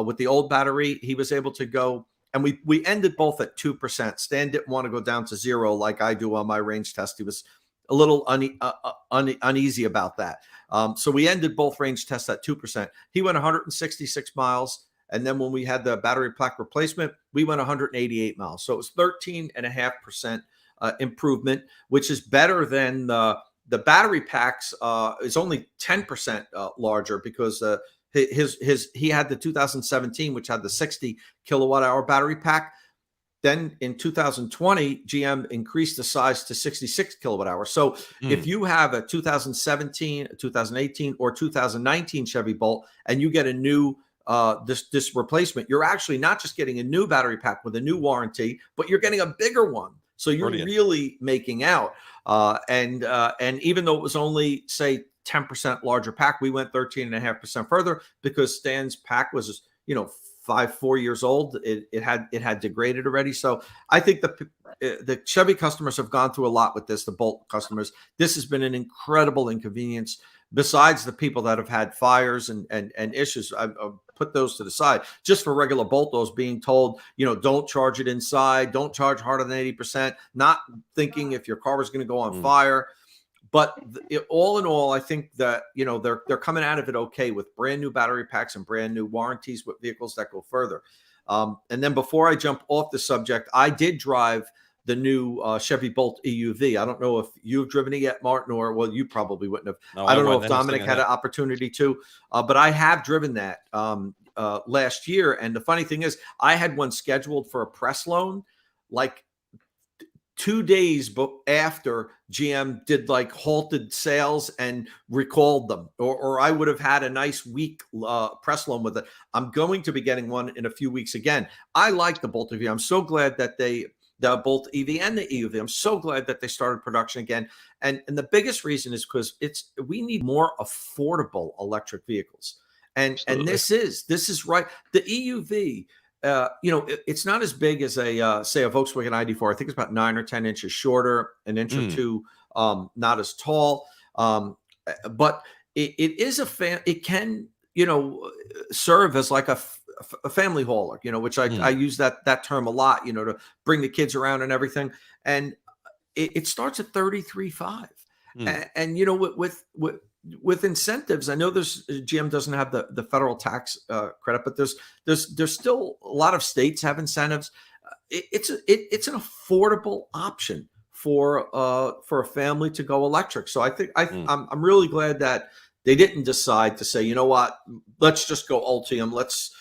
with the old battery, he was able to go, and we ended both at 2%. Stan didn't want to go down to 0 like I do on my range test. He was a little uneasy about that. So we ended both range tests at 2%. He went 166 miles. And then when we had the battery pack replacement, we went 188 miles. So it was 13.5% improvement, which is better than the battery packs is only 10% larger, because he had the 2017, which had the 60 kilowatt hour battery pack. Then in 2020, GM increased the size to 66 kilowatt hours. So if you have a 2017, 2018, or 2019 Chevy Bolt, and you get a new this replacement, you're actually not just getting a new battery pack with a new warranty, but you're getting a bigger one. So you're really making out. And even though it was only, say, 10% larger pack, we went 13.5% further, because Stan's pack was, 4 years old. It had degraded already. So I think the Chevy customers have gone through a lot with this. The Bolt customers, this has been an incredible inconvenience. Besides the people that have had fires and issues, I've put those to the side. Just for regular Boltos, being told, don't charge it inside, don't charge harder than 80%, not thinking if your car was going to go on fire. But all in all, I think that, they're coming out of it okay, with brand new battery packs and brand new warranties with vehicles that go further. And then before I jump off the subject, I did drive the new Chevy Bolt EUV. I don't know if you've driven it yet, Martin, or, well, you probably wouldn't have. No, I don't know if Dominic had an opportunity to, but I have driven that last year. And the funny thing is, I had one scheduled for a press loan, like 2 days after GM did halted sales and recalled them, or I would have had a nice week press loan with it. I'm going to be getting one in a few weeks again. I like the Bolt EV. I'm so glad that the Bolt EV and the EUV, I'm so glad that they started production again. And the biggest reason is because we need more affordable electric vehicles. And this is right. The EUV, it's not as big as say a Volkswagen ID4. I think it's about 9 or 10 inches shorter, an inch or two not as tall. But it is it can, serve as like a family hauler, which I use that term a lot, to bring the kids around and everything. And it starts at 33.5. And with incentives, I know GM doesn't have the federal tax credit, but there's still a lot of states have incentives. It's an affordable option for a family to go electric. So I think I'm really glad that they didn't decide to say, you know what, let's just go Ultium. Let's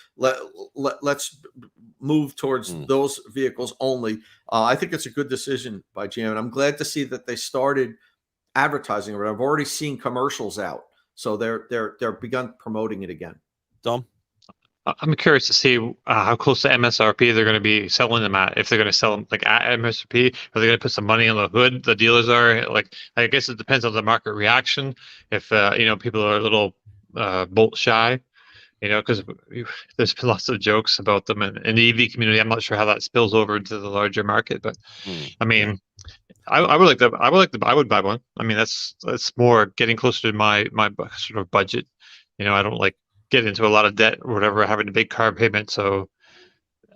move towards those vehicles only. I think it's a good decision by GM, and I'm glad to see that they started advertising it. I've already seen commercials out, so they're begun promoting it again. Dom, I'm curious to see how close to MSRP they're going to be selling them at. If they're going to sell them like at MSRP, are they going to put some money on the hood? The dealers are like, I guess it depends on the market reaction. If people are a little bolt shy, because there's been lots of jokes about them in the EV community. I'm not sure how that spills over into the larger market, but I mean. I would buy one. I mean, that's more getting closer to my sort of budget. I don't like get into a lot of debt or whatever, having a big car payment. So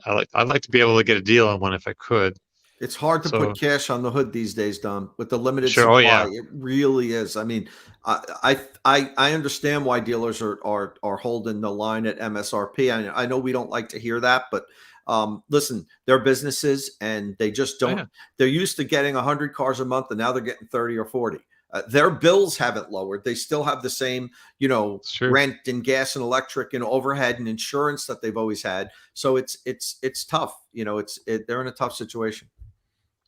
I'd like to be able to get a deal on one if I could. It's hard to put cash on the hood these days, Dom, with the limited supply. Oh, yeah. It really is. I mean, I understand why dealers are holding the line at MSRP. I know we don't like to hear that, but listen, they're businesses and they just don't. They're used to getting 100 cars a month, and now they're getting 30 or 40. Their bills haven't lowered. They still have the same, rent and gas and electric and overhead and insurance that they've always had. So it's tough. They're in a tough situation.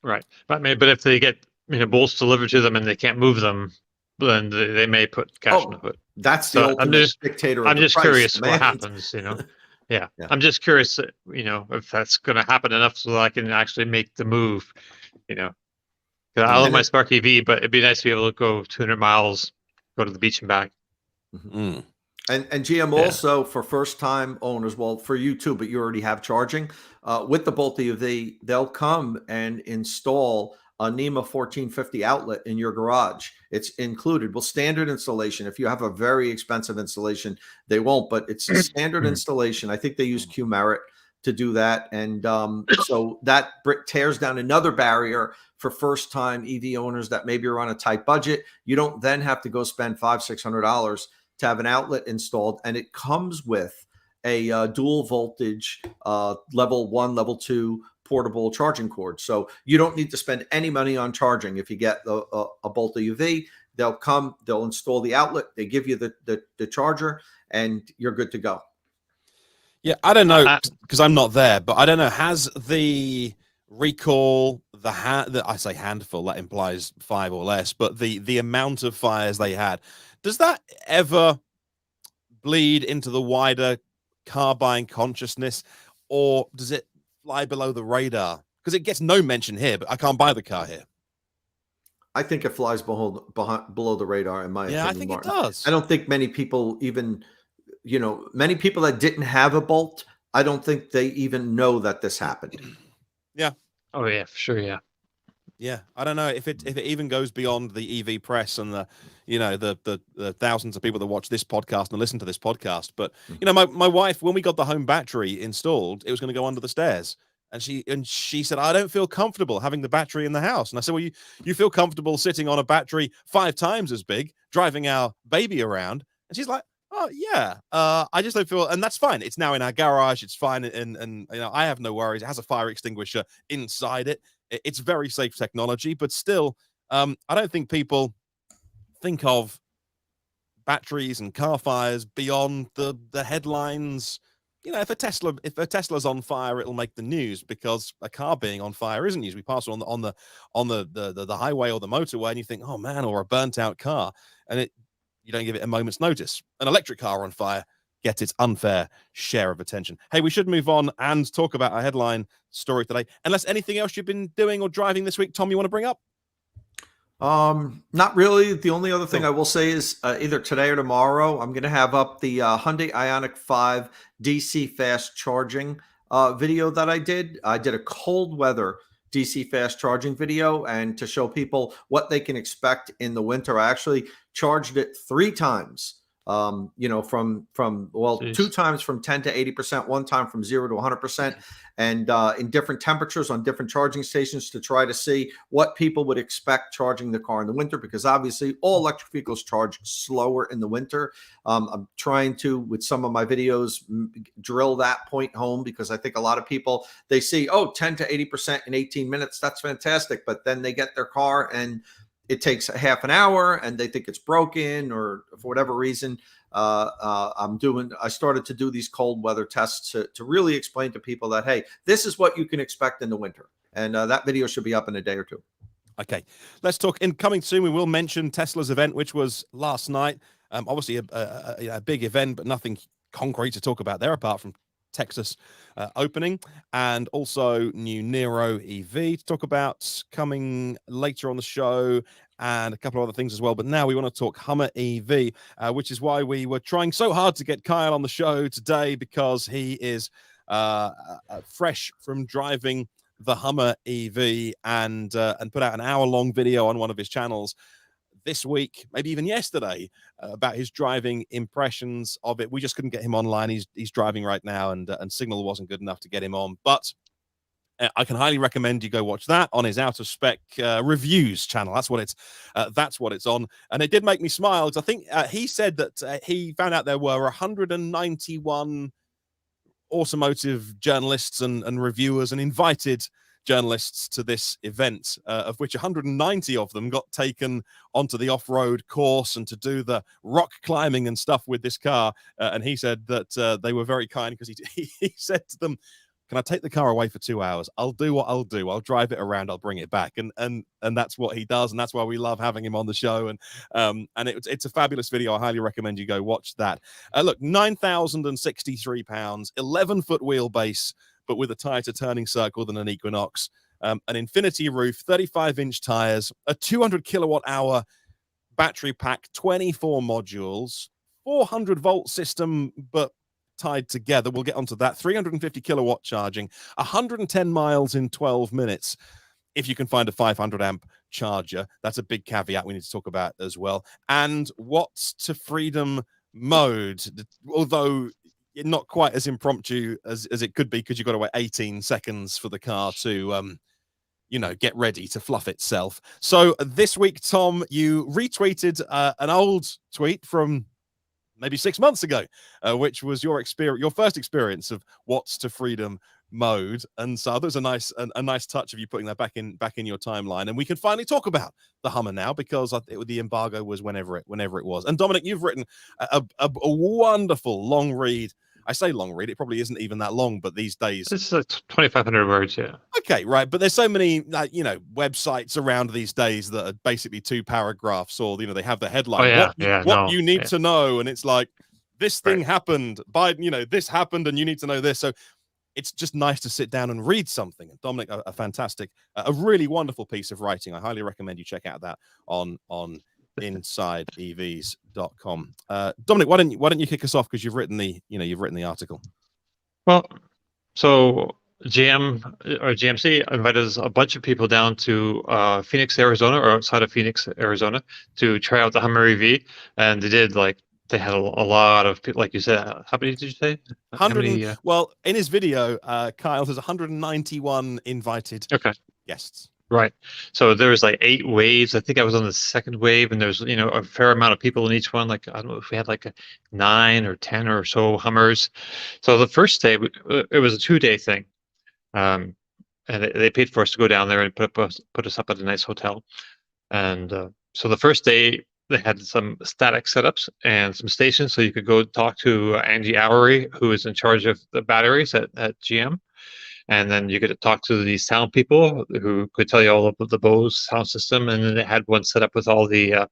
Right, but if they get bolts delivered to them and they can't move them, then they may put cash in the hood. That's the ultimate dictator. I'm just price, curious man. what happens. Yeah. I'm just curious, if that's going to happen enough so that I can actually make the move, I love my Spark EV, but it'd be nice to be able to go 200 miles, go to the beach and back. And GM also for first-time owners, well, for you too, but you already have charging. With the Bolt EV, they'll come and install a NEMA 1450 outlet in your garage. It's included. Well, standard installation. If you have a very expensive installation, they won't, but it's a standard installation. I think they use Q Merit to do that. And so that tears down another barrier for first-time EV owners that maybe are on a tight budget. You don't then have to go spend $500-600 to have an outlet installed. And it comes with a dual voltage level 1, level 2 portable charging cord. So you don't need to spend any money on charging. If you get a Bolt EV, they'll install the outlet, they give you the charger, and you're good to go. Yeah, I don't know, because I'm not there, but I don't know, has the recall, I say handful, that implies 5 or less, but the amount of fires they had, does that ever bleed into the wider car buying consciousness, or does it fly below the radar? Because it gets no mention here, but I can't buy the car here. I think it flies below the radar, in my opinion. I think Martin. It does. I don't think many people even, many people that didn't have a Bolt, I don't think they even know that this happened. Yeah. Oh yeah, for sure. Yeah. Yeah, I don't know if it even goes beyond the EV press and the thousands of people that watch this podcast and listen to this podcast. But my wife, when we got the home battery installed, it was going to go under the stairs, and she said, I don't feel comfortable having the battery in the house. And I said, well, you feel comfortable sitting on a battery 5 times as big, driving our baby around? And she's like, oh yeah, I just don't feel, and that's fine. It's now in our garage. It's fine, and I have no worries. It has a fire extinguisher inside it. It's very safe technology, but still, I don't think people think of batteries and car fires beyond the headlines. If a Tesla's on fire, it'll make the news because a car being on fire isn't news. We pass on the highway or the motorway, and you think, oh man, or a burnt out car, and you don't give it a moment's notice. An electric car on fire gets its unfair share of attention. Hey, we should move on and talk about our headline story today. Unless anything else you've been doing or driving this week, Tom, you want to bring up? Not really. The only other thing I will say is either today or tomorrow, I'm going to have up the Hyundai Ioniq 5 DC fast charging video that I did. I did a cold weather DC fast charging video, and to show people what they can expect in the winter, I actually charged it 3 times. You know, from well, Jeez. 2 times from 10 to 80%, 1 time from 0 to 100%, and in different temperatures on different charging stations to try to see what people would expect charging the car in the winter, because obviously all electric vehicles charge slower in the winter. I'm trying to, with some of my videos, drill that point home, because I think a lot of people, they see, oh, 10 to 80% in 18 minutes, that's fantastic, but then they get their car and it takes a half an hour and they think it's broken, or for whatever reason. I started to do these cold weather tests to really explain to people that, hey, this is what you can expect in the winter. And that video should be up in a day or two. Okay, let's talk. In coming soon, we will mention Tesla's event, which was last night. Obviously a big event, but nothing concrete to talk about there apart from Texas opening, and also new Nero EV to talk about coming later on the show, and a couple of other things as well. But now we want to talk Hummer EV, which is why we were trying so hard to get Kyle on the show today, because he is fresh from driving the Hummer EV and put out an hour-long video on one of his channels this week, maybe even yesterday, about his driving impressions of it. We just couldn't get him online. He's driving right now, and signal wasn't good enough to get him on. But I can highly recommend you go watch that on his Out of Spec reviews channel. That's what it's on. And it did make me smile, because I think he said that he found out there were 191 automotive journalists and reviewers and invited journalists to this event, of which 190 of them got taken onto the off-road course and to do the rock climbing and stuff with this car. And he said that they were very kind, because he said to them, can I take the car away for 2 hours? I'll do what I'll do. I'll drive it around. I'll bring it back. And that's what he does. And that's why we love having him on the show. And it's a fabulous video. I highly recommend you go watch that. Look, 9,063 pounds, 11-foot wheelbase, but with a tighter turning circle than an Equinox, an infinity roof, 35-inch tires, a 200 kilowatt hour battery pack, 24 modules, 400-volt system, but tied together. We'll get onto that. 350 kilowatt charging, 110 miles in 12 minutes. If you can find a 500 amp charger, that's a big caveat we need to talk about as well. And Watts to Freedom mode, although not quite as impromptu as it could be, because you've got to wait 18 seconds for the car to get ready to fluff itself. So this week, Tom, you retweeted an old tweet from maybe 6 months ago, which was your first experience of Watts to Freedom mode. And so there's a nice touch of you putting that back in your timeline, and we can finally talk about the Hummer now, because the embargo was whenever it was. And Dominic, you've written a wonderful long read. I say long read, it probably isn't even that long, but these days It's like 2,500 words. Yeah. Okay, right. But there's so many, websites around these days that are basically 2 paragraphs, or, they have the headline, Oh, yeah, what you need to know. And it's like, this thing happened, this happened, and you need to know this. So it's just nice to sit down and read something. And Dominic, a fantastic, a really wonderful piece of writing. I highly recommend you check out that on InsideEVs.com. Dominic, why don't you kick us off, because you've written the article. Well, so GMC invited a bunch of people down to Phoenix, Arizona, or outside of Phoenix, Arizona, to try out the Hummer EV, and they had a lot of people, like you said. How many did you say? 100. Well, in his video, Kyle says 191 invited guests. Right. So there was like 8 waves. I think I was on the second wave, and there's a fair amount of people in each one. Like, I don't know if we had like 9 or 10 or so Hummers. So the first day, it was a 2-day thing, and they paid for us to go down there and put us up at a nice hotel. And so the first day, they had some static setups and some stations, so you could go talk to Angie Oury, who is in charge of the batteries at GM. And then you could talk to the sound people who could tell you all about the Bose sound system. And then they had one set up with all the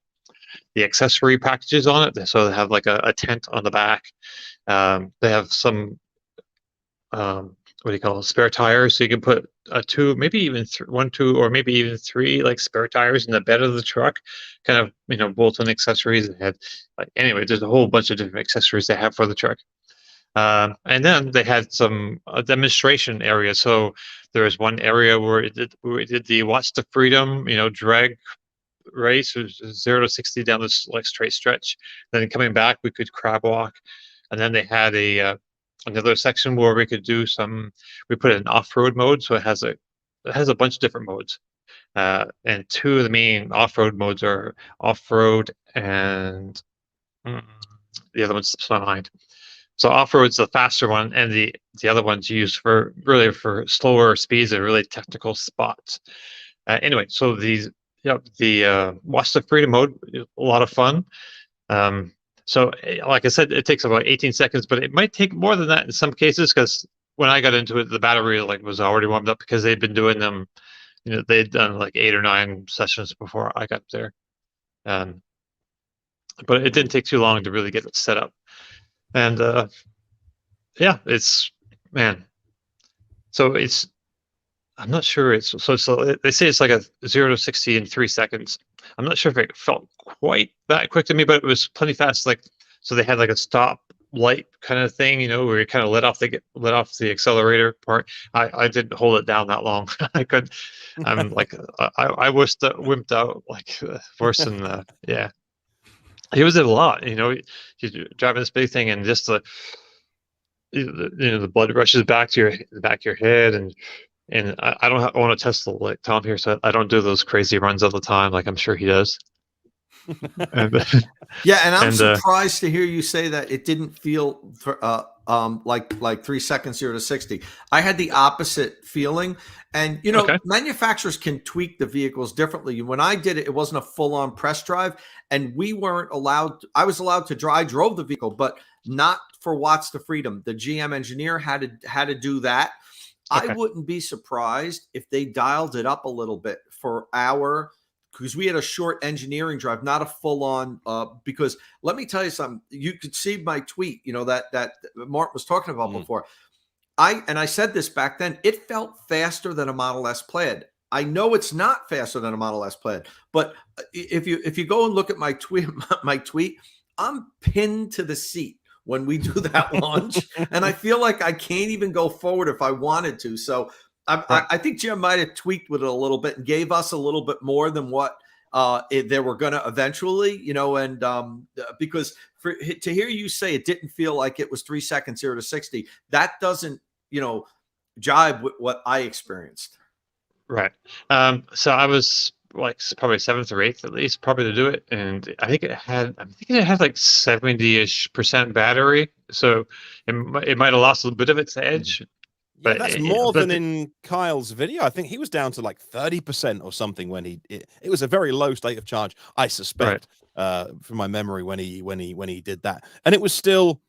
accessory packages on it. So they have like a tent on the back. They have some, spare tires. So you can put 2, maybe even 1, 2, or maybe even 3 like spare tires in the bed of the truck, kind of bolt-on accessories. They had there's a whole bunch of different accessories they have for the truck. And then they had some demonstration areas. So there was one area where we did the Watch the Freedom, drag race, was 0 to 60 down this like straight stretch. Then coming back, we could crab walk, and then they had another section where we could do some. We put it in off-road mode, so it has a bunch of different modes. And two of the main off-road modes are off-road and the other one's slips my mind. So off-road's the faster one, and the other one's used for slower speeds and really technical spots. Anyway, so the Watch the Freedom mode, a lot of fun. So like I said, it takes about 18 seconds, but it might take more than that in some cases, because when I got into it, the battery was already warmed up because they'd been doing them. They'd done like 8 or 9 sessions before I got there. But it didn't take too long to really get it set up. And yeah, so I'm not sure so they say it's like a 0 to 60 in 3 seconds. I'm not sure if it felt quite that quick to me, but it was plenty fast. So they had like a stop light kind of thing, where you kind of let off the accelerator part. I didn't hold it down that long. I could. I'm like I was wimped out worse than yeah. He was a lot, he's driving this big thing, and just the blood rushes back to your head, and I don't want to Tesla like Tom here, so I don't do those crazy runs all the time like I'm sure he does. Yeah, and I'm surprised to hear you say that it didn't feel like 3 seconds 0 to 60. I had the opposite feeling, and manufacturers can tweak the vehicles differently. When I did it, it wasn't a full-on press drive, and we weren't allowed. I was allowed to drive. I drove the vehicle, but not for Watch the Freedom. The GM engineer had to do that. Okay. I wouldn't be surprised if they dialed it up a little bit for because we had a short engineering drive, not a full-on, because let me tell you something. You could see my tweet, that Mark was talking about before. I said this back then, it felt faster than a Model S Plaid. I know it's not faster than a Model S Plaid, but if you go and look at my tweet, I'm pinned to the seat when we do that launch, and I feel like I can't even go forward if I wanted to. So I think Jim might have tweaked with it a little bit and gave us a little bit more than what they were going to eventually, and because to hear you say it didn't feel like it was 3 seconds 0 to 60, that doesn't, jibe with what I experienced. Right. So I was like probably 7th or 8th at least, probably to do it, and I think it had like 70-ish% battery, so it might have lost a little bit of its edge. Yeah, but that's more than in Kyle's video. I think he was down to like 30% or something when it was a very low state of charge, I suspect, from my memory when he did that. And it was still,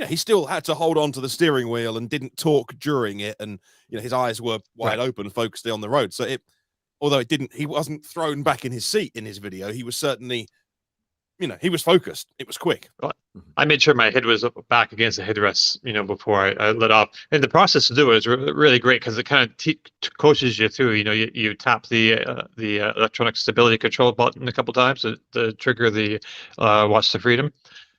he still had to hold on to the steering wheel and didn't talk during it, and his eyes were wide open, focused on the road. So although he wasn't thrown back in his seat in his video, he was certainly, he was focused. It was quick. I made sure my head was back against the headrest, before I let off. And the process to do it is really great, because it kind of coaches you through. You tap the electronic stability control button a couple times to trigger the Watch the Freedom,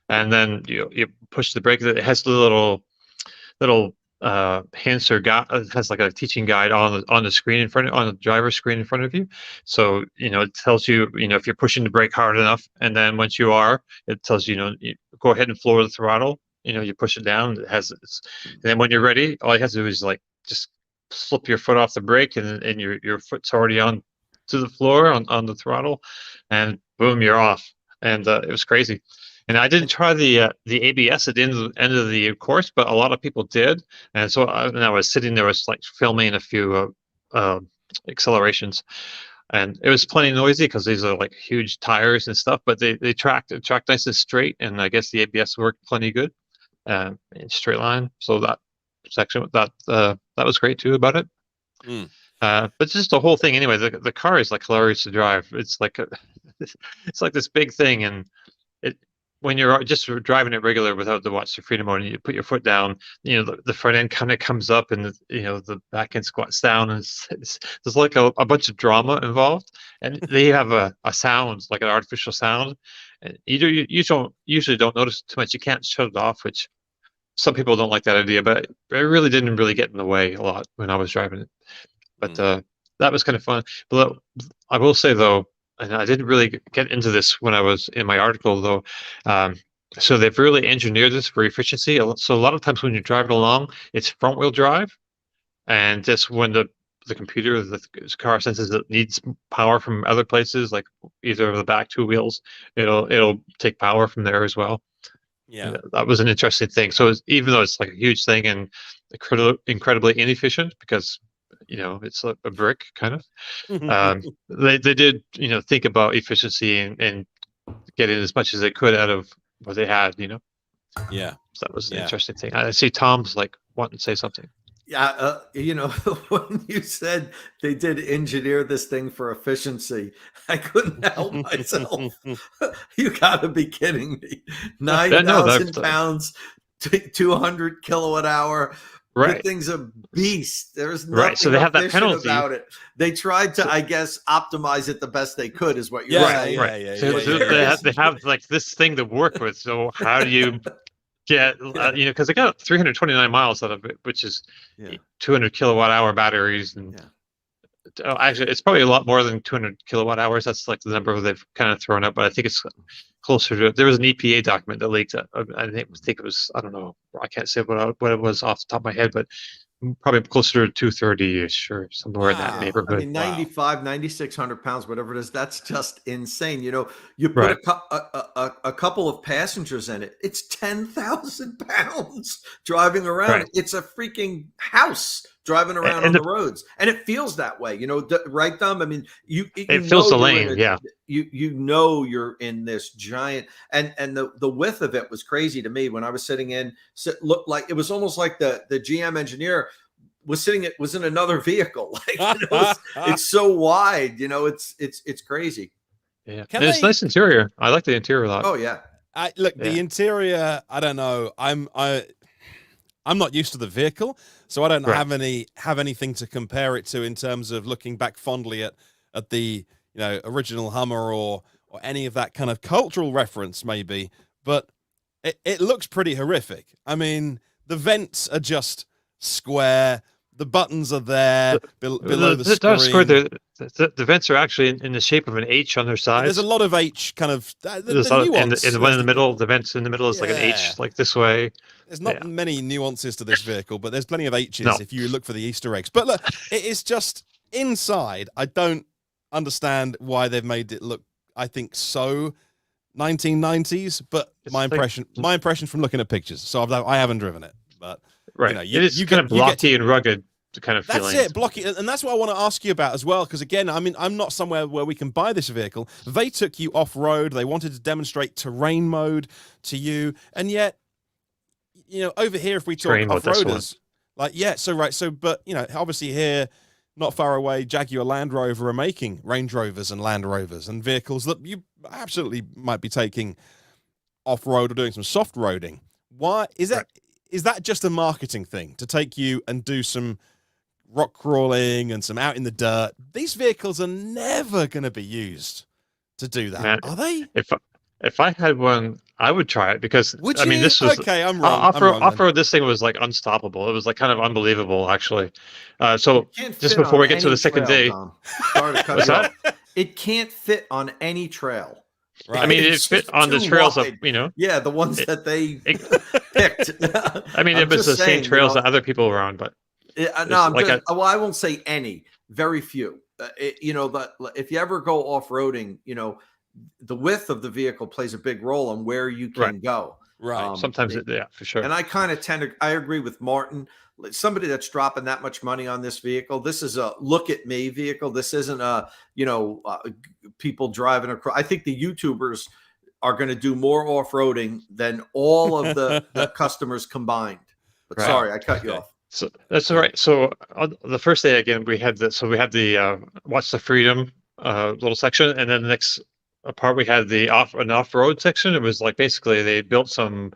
and then you push the brake. It has the little hints or it has like a teaching guide on the screen on the driver's screen in front of you. So it tells you if you're pushing the brake hard enough, and then once you are, it tells you you go ahead and floor the throttle. You push it down. It has and then when you're ready, all you have to do is just slip your foot off the brake, and your foot's already on to the floor on the throttle, and boom, you're off. And it was crazy. And I didn't try the ABS at the end of the course, but a lot of people did. And so I was sitting there, was filming a few accelerations, and it was plenty noisy because these are like huge tires and stuff. But they tracked nice and straight, and I guess the ABS worked plenty good in straight line. So that section that was great too about it. But just the whole thing anyway. The car is like hilarious to drive. It's like it's like this big thing, and when you're just driving it regular without the Watch the Freedom mode, and you put your foot down, the front end kind of comes up, and the back end squats down, and there's like a bunch of drama involved, and they have a sound, like an artificial sound, and you usually don't notice too much. You can't shut it off, which some people don't like that idea, but it really didn't really get in the way a lot when I was driving it. But that was kind of fun. But I will say though, and I didn't really get into this when I was in my article though. So they've really engineered this for efficiency. So a lot of times when you're driving along, it's front wheel drive, and just when the computer, the car senses it needs power from other places, like either the back two wheels, it'll take power from there as well. Yeah, And that was an interesting thing. So even though it's like a huge thing and incredibly inefficient because it's a brick kind of, they did think about efficiency and getting as much as they could out of what they had. Yeah, So that was an interesting thing. I see Tom's like wanting to say something. Yeah, when you said they did engineer this thing for efficiency, I couldn't help myself. You got to be kidding me! 9,000 pounds, 200 kilowatt hour. Right, the thing's a beast. There's nothing right. So they have that penalty about it. They tried to, I guess, optimize it the best they could, is what you're saying. Right. So they have like this thing to work with. So how do you get because they got 329 miles out of it, which is 200 kilowatt hour batteries, and actually it's probably a lot more than 200 kilowatt hours. That's like the number they've kind of thrown up, but I think it's closer to it. There was an EPA document that leaked. I think it was, I don't know, I can't say what it was off the top of my head, but probably closer to 230-ish or somewhere in that neighborhood. I mean, 9,600 pounds, whatever it is, that's just insane. You put a couple of passengers in it, it's 10,000 pounds driving around. Right. It's a freaking house driving around on the roads, and it feels that way. Right, Dom? I mean, it fills the lane. You're in this giant, and the width of it was crazy to me when I was sitting in. Looked like it was almost like the GM engineer was in another vehicle. Like it's so wide. It's crazy. Yeah, and it's nice interior. I like the interior a lot. Oh yeah. The interior. I don't know. I'm not used to the vehicle, so I don't have anything to compare it to in terms of looking back fondly at the original Hummer or any of that kind of cultural reference maybe. But it looks pretty horrific. I mean, the vents are just square. The buttons are there below the screen. Square, the vents are actually in the shape of an H on their sides. There's a lot of H kind of. There's the nuance. And the one in the middle, the vents in the middle is like an H, like this way. There's not many nuances to this vehicle, but there's plenty of H's if you look for the Easter eggs. But look, it is just inside. I don't understand why they've made it look, I think, so 1990s. But my impression from looking at pictures. So I haven't driven it, but it's kind of blocky and rugged kind of feeling. That's it, blocky, and that's what I want to ask you about as well. Because again, I mean, I'm not somewhere where we can buy this vehicle. They took you off road. They wanted to demonstrate terrain mode to you, and yet, over here, if we talk off-roaders, but obviously here, not far away, Jaguar Land Rover are making Range Rovers and Land Rovers and vehicles that you absolutely might be taking off-road or doing some soft roading. Why is that? Is that just a marketing thing to take you and do some rock crawling and some out in the dirt? These vehicles are never going to be used to do that, Man, are they? If I had one, I would try it because I mean, this was okay. I'm wrong. Off-road, this thing was like unstoppable. It was like kind of unbelievable, actually. So just before we get to the second day, it can't fit on any trail. Right. I mean, it fit on the trails of, Yeah, the ones that they picked. I mean, it was the same trails that other people were on, but I won't say any. Very few. If you ever go off roading, the width of the vehicle plays a big role on where you can go. Right. Sometimes, for sure. And I kind of I agree with Martin. Somebody that's dropping that much money on this vehicle, this is a look at me vehicle. This isn't people driving across. I think the YouTubers are going to do more off-roading than all of the customers combined. But sorry, I cut you off. So that's all right. So on the first day again, we had the Watch the Freedom little section, and then the next part we had an off-road section. It was like basically they built some.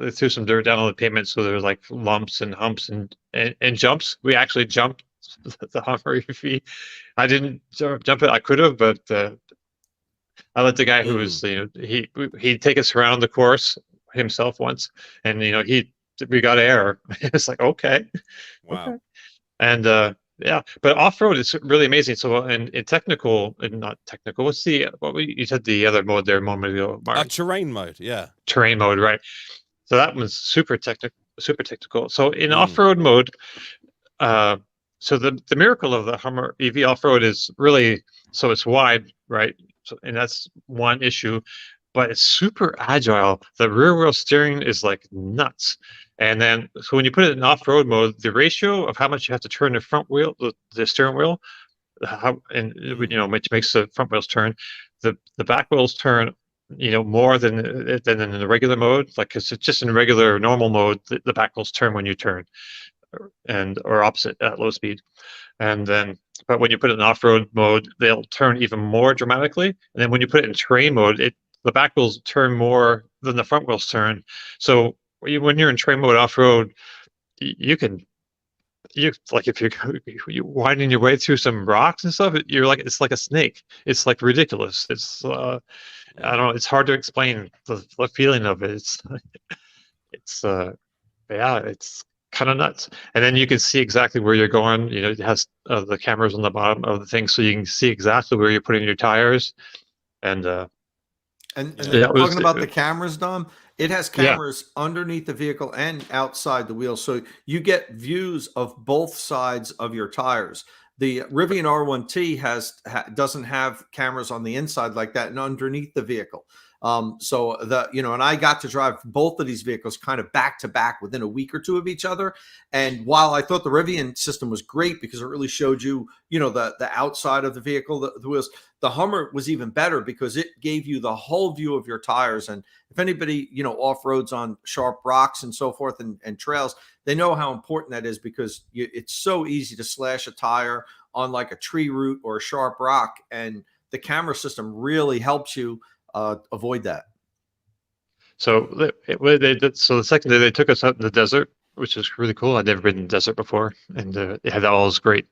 They threw some dirt down on the pavement, so there was like lumps and humps and jumps. We actually jumped the Hummer EV. I didn't jump it. I could have, but I let the guy who was he'd take us around the course himself once, and we got air. It's like, okay, Wow. okay. And yeah, but off-road is really amazing. So in technical, and not technical, you said the other mode there a moment ago, Mark? Terrain mode, yeah. Terrain mode, right? So that one's super technical. So in Mm. off-road mode, so the miracle of the Hummer EV off-road is really, so it's wide, right? So, and that's one issue, but it's super agile. The rear wheel steering is like nuts. And then, so when you put it in off-road mode, the ratio of how much you have to turn the front wheel, the steering wheel, which makes the front wheels turn, the back wheels turn, more than in the regular mode. Like, cause it's just in regular normal mode, the back wheels turn when you turn, or opposite at low speed. And then, but when you put it in off-road mode, they'll turn even more dramatically. And then when you put it in terrain mode, the back wheels turn more than the front wheels turn. So when you're in terrain mode off-road, you like, if you're winding your way through some rocks and stuff, it's like a snake. It's like ridiculous. It's I don't know. It's hard to explain the feeling of it. It's yeah, it's kind of nuts. And then you can see exactly where you're going. It has the cameras on the bottom of the thing, so you can see exactly where you're putting your tires. And talking about the cameras, Dom, it has cameras underneath the vehicle and outside the wheel, so you get views of both sides of your tires. The Rivian R1T doesn't have cameras on the inside like that and underneath the vehicle. So and I got to drive both of these vehicles kind of back to back within a week or two of each other. And while I thought the Rivian system was great because it really showed you, the outside of the vehicle, the wheels, the Hummer was even better because it gave you the whole view of your tires. And if anybody, off-roads on sharp rocks and so forth and trails, they know how important that is because it's so easy to slash a tire on like a tree root or a sharp rock. And the camera system really helps you avoid that. So so the second day they took us out in the desert, which is really cool. I'd never been in the desert before, and they had all those great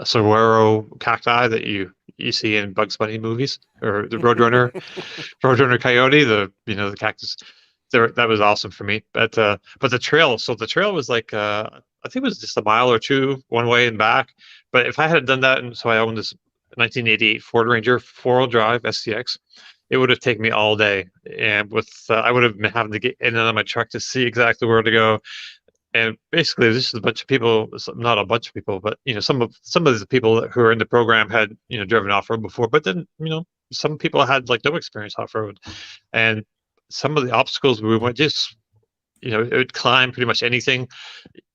saguaro cacti that you see in Bugs Bunny movies, or the Roadrunner coyote, the cactus. That was awesome for me. But the trail, the trail was like I think it was just a mile or two one way and back. But if I had done that, and so I owned this 1988 Ford Ranger 4-wheel drive SCX, it would have taken me all day, and I would have been having to get in and out of my truck to see exactly where to go. And basically, this is a bunch of people, not a bunch of people, but some of the people who are in the program had driven off road before, but then some people had like no experience off road, and some of the obstacles we went just it would climb pretty much anything.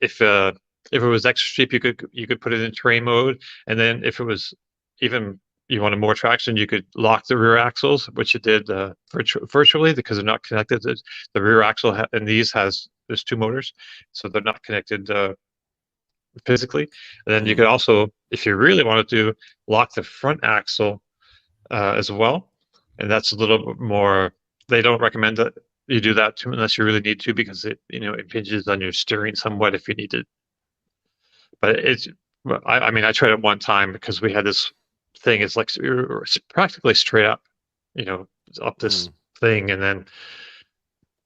If it was extra steep, you could put it in terrain mode, and then if it was even you wanted more traction, you could lock the rear axles, which it did virtually because they're not connected. The rear axle in these there's two motors, so they're not connected physically. And then you could also, if you really wanted to, lock the front axle as well. And that's a little bit more. They don't recommend that you do that too unless you really need to, because it impinges on your steering somewhat if you need to. But I tried it one time because we had this thing. It's like it's practically straight up, up this thing, and then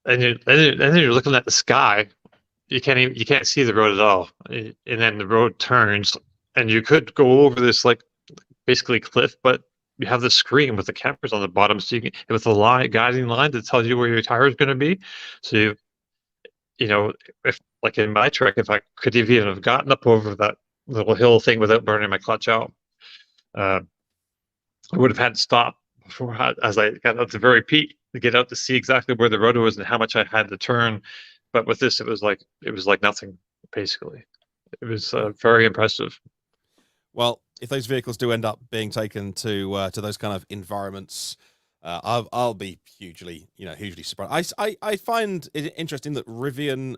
you're looking at the sky. You can't see the road at all, and then the road turns, and you could go over this like basically cliff, but you have the screen with the cameras on the bottom, so you can, with the guiding line that tells you where your tire is going to be. So if like in my truck, if I could even have gotten up over that little hill thing without burning my clutch out, I would have had to stop before as I got up to the very peak to get out to see exactly where the road was and how much I had to turn. But with this, it was like nothing. Basically, it was very impressive. Well, if those vehicles do end up being taken to those kind of environments, I'll be hugely surprised. I find it interesting that Rivian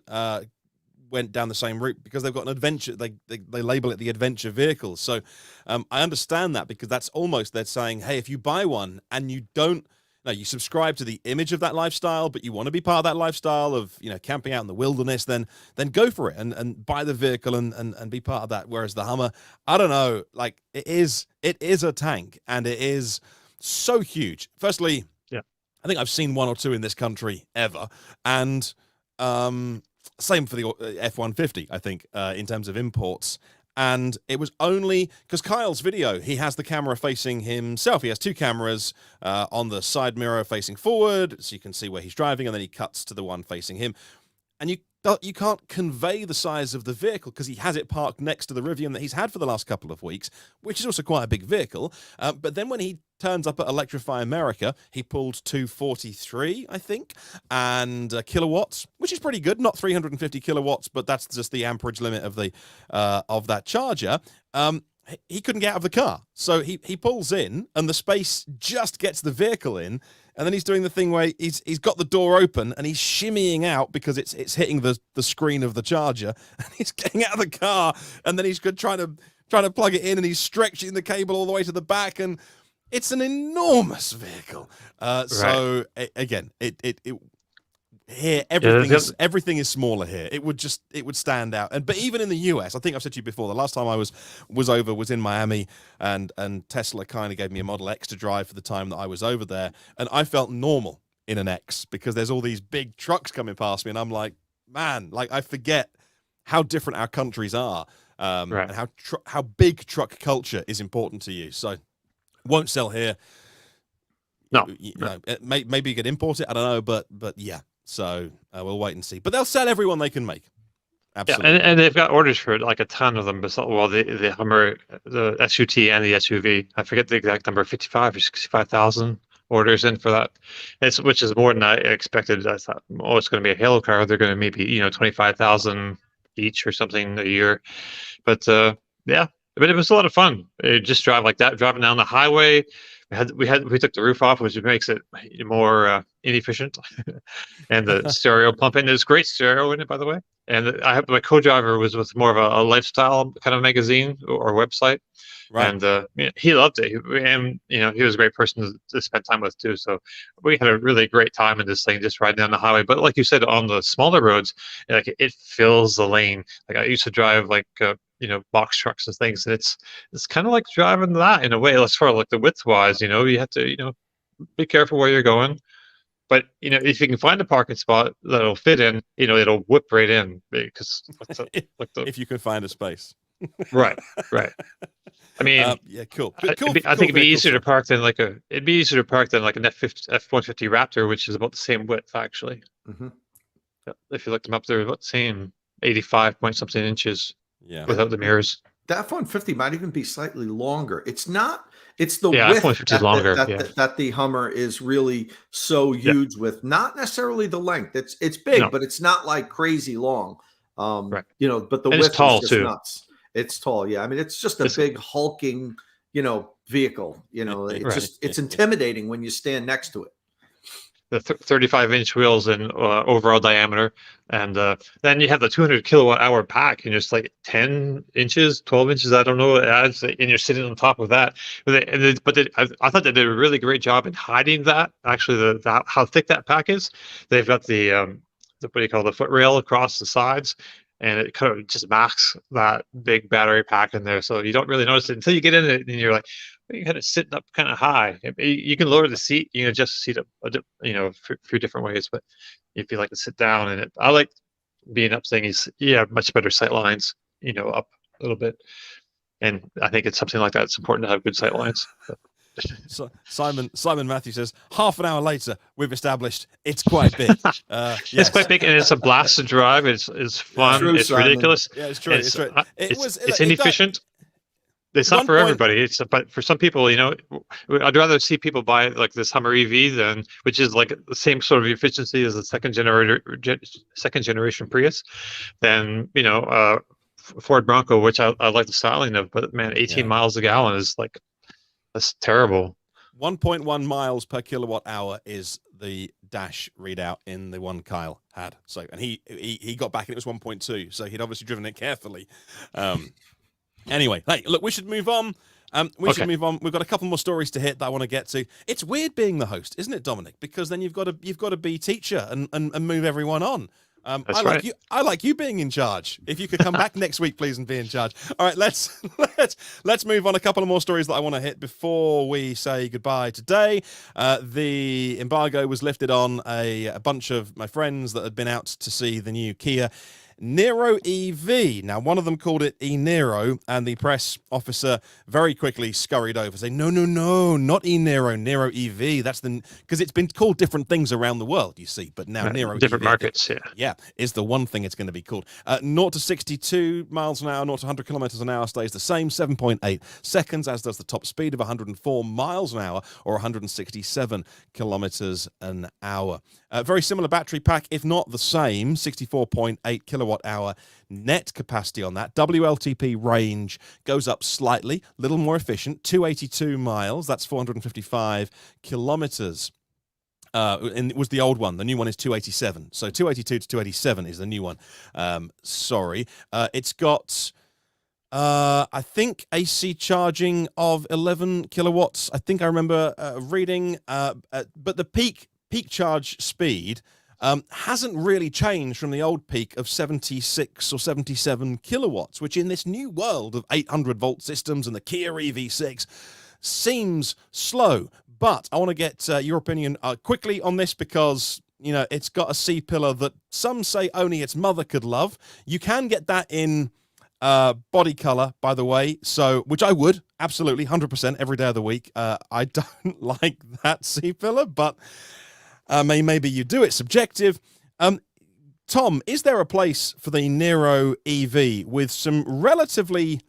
went down the same route because they've got an adventure. They label it the adventure vehicle. So I understand that, because that's almost, they're saying, hey, if you buy one and you don't, you subscribe to the image of that lifestyle, but you want to be part of that lifestyle of camping out in the wilderness, then go for it and buy the vehicle and be part of that. Whereas the Hummer, I don't know, like it is a tank, and it is so huge. Firstly, I think I've seen one or two in this country ever, and same for the F-150. I think in terms of imports. And it was only because Kyle's video, he has the camera facing himself. He has two cameras on the side mirror facing forward, so you can see where he's driving, and then he cuts to the one facing him. And you can't convey the size of the vehicle because he has it parked next to the Rivian that he's had for the last couple of weeks, which is also quite a big vehicle. But then when he turns up at Electrify America, he pulled 243, I think, and kilowatts, which is pretty good. Not 350 kilowatts, but that's just the amperage limit of the of that charger. He couldn't get out of the car, so he pulls in, and the space just gets the vehicle in. And then he's doing the thing where he's got the door open and he's shimmying out because it's hitting the screen of the charger, and he's getting out of the car, and then he's trying to plug it in, and he's stretching the cable all the way to the back, and it's an enormous vehicle. So again, it here everything is smaller here. It would stand out. But even in the US, I think I've said to you before, the last time I was over was in Miami, and Tesla kind of gave me a Model X to drive for the time that I was over there, and I felt normal in an X because there's all these big trucks coming past me, and I'm like, man, like I forget how different our countries are, and how big truck culture is important to you. So won't sell here. No, maybe you could import it. I don't know, but yeah. So we'll wait and see. But they'll sell everyone they can make. Absolutely. Yeah, and they've got orders for like a ton of them. Well, the Hummer, the SUT, and the SUV. I forget the exact number, 55 or 65,000 orders in for that. Which is more than I expected. I thought, oh, it's going to be a Halo car. They're going to maybe 25,000 each or something a year. But yeah, but it was a lot of fun. Just drive like that, driving down the highway. We took the roof off, which makes it more inefficient, and the stereo pumping. There's great stereo in it, by the way. And my co-driver was with more of a lifestyle kind of magazine or website, right. And he loved it. And he was a great person to spend time with too. So we had a really great time in this thing, just riding down the highway. But like you said, on the smaller roads, like it fills the lane. Like I used to drive like box trucks and things, and it's kind of like driving that in a way. As far as like the width wise, you have to be careful where you're going, but if you can find a parking spot that'll fit in, it'll whip right in, because if you can find a space. right I mean, yeah, cool. I think it'd be easier to park than like an F-150 Raptor, which is about the same width actually. Mm-hmm. If you look them up, they're about the same, 85 point something inches. Yeah. Without the mirrors. The F-150 might even be slightly longer. It's not. It's the width that the Hummer is really so huge with. Not necessarily the length. It's big, but it's not like crazy long. But the width tall is just too. Nuts. It's tall. Yeah, I mean, it's just a big hulking, vehicle. It's intimidating when you stand next to it. The 35-inch wheels in overall diameter, and then you have the 200 kilowatt hour pack, and just like 10 inches, 12 inches, I don't know, it adds, and you're sitting on top of that. I thought they did a really great job in hiding that. Actually, how thick that pack is. They've got the what do you call the foot rail across the sides, and it kind of just masks that big battery pack in there, so you don't really notice it until you get in it, and you're like, you're kind of sitting up kind of high. You can lower the seat, you can adjust the seat up, a few different ways. But if you like to sit down in it, I like being up, saying much better sight lines, up a little bit. And I think it's something like that. It's important to have good sight lines. So Simon Matthew says, half an hour later, we've established it's quite big. Yes. It's quite big, and it's a blast to drive. It's fun. True, it's Simon. ridiculous. Yeah, it's true. It's true. It's inefficient. It's not for everybody. But for some people, I'd rather see people buy like this Hummer EV which is like the same sort of efficiency as the second generation Prius, than Ford Bronco, which I like the styling of. But man, 18 miles a gallon is like, that's terrible. 1.1 miles per kilowatt hour is the dash readout in the one Kyle had. So, and he got back and it was 1.2. So he'd obviously driven it carefully. Anyway, hey, look, we should move on. Should move on. We've got a couple more stories to hit that I want to get to. It's weird being the host, isn't it, Dominic? Because then you've got to be teacher and move everyone on. That's right. I like you being in charge. If you could come back next week, please, and be in charge. All right, let's move on. A couple of more stories that I want to hit before we say goodbye today. The embargo was lifted on a bunch of my friends that had been out to see the new Kia Nero EV. Now, one of them called it Nero, and the press officer very quickly scurried over, saying, no, not Nero, Nero EV. That's because it's been called different things around the world, you see, but now Nero different EV, markets, is the one thing it's going to be called. 0 to 62 miles an hour, 0 to 100 kilometers an hour stays the same, 7.8 seconds, as does the top speed of 104 miles an hour or 167 kilometers an hour. Very similar battery pack, if not the same, 64.8 kilowatt hour net capacity on that. WLTP range goes up slightly, a little more efficient, 282 miles, that's 455 kilometers. And it was the old one. The new one is 287. So 282 to 287 is the new one. It's got, I think, AC charging of 11 kilowatts. I think I remember reading, but the peak charge speed hasn't really changed from the old peak of 76 or 77 kilowatts, which in this new world of 800 volt systems and the Kia EV6 seems slow. But I want to get your opinion quickly on this because, it's got a C-pillar that some say only its mother could love. You can get that in body color, by the way, which I would absolutely 100% every day of the week. I don't like that C-pillar, but maybe you do. It's subjective. Tom, is there a place for the Nero EV with some relatively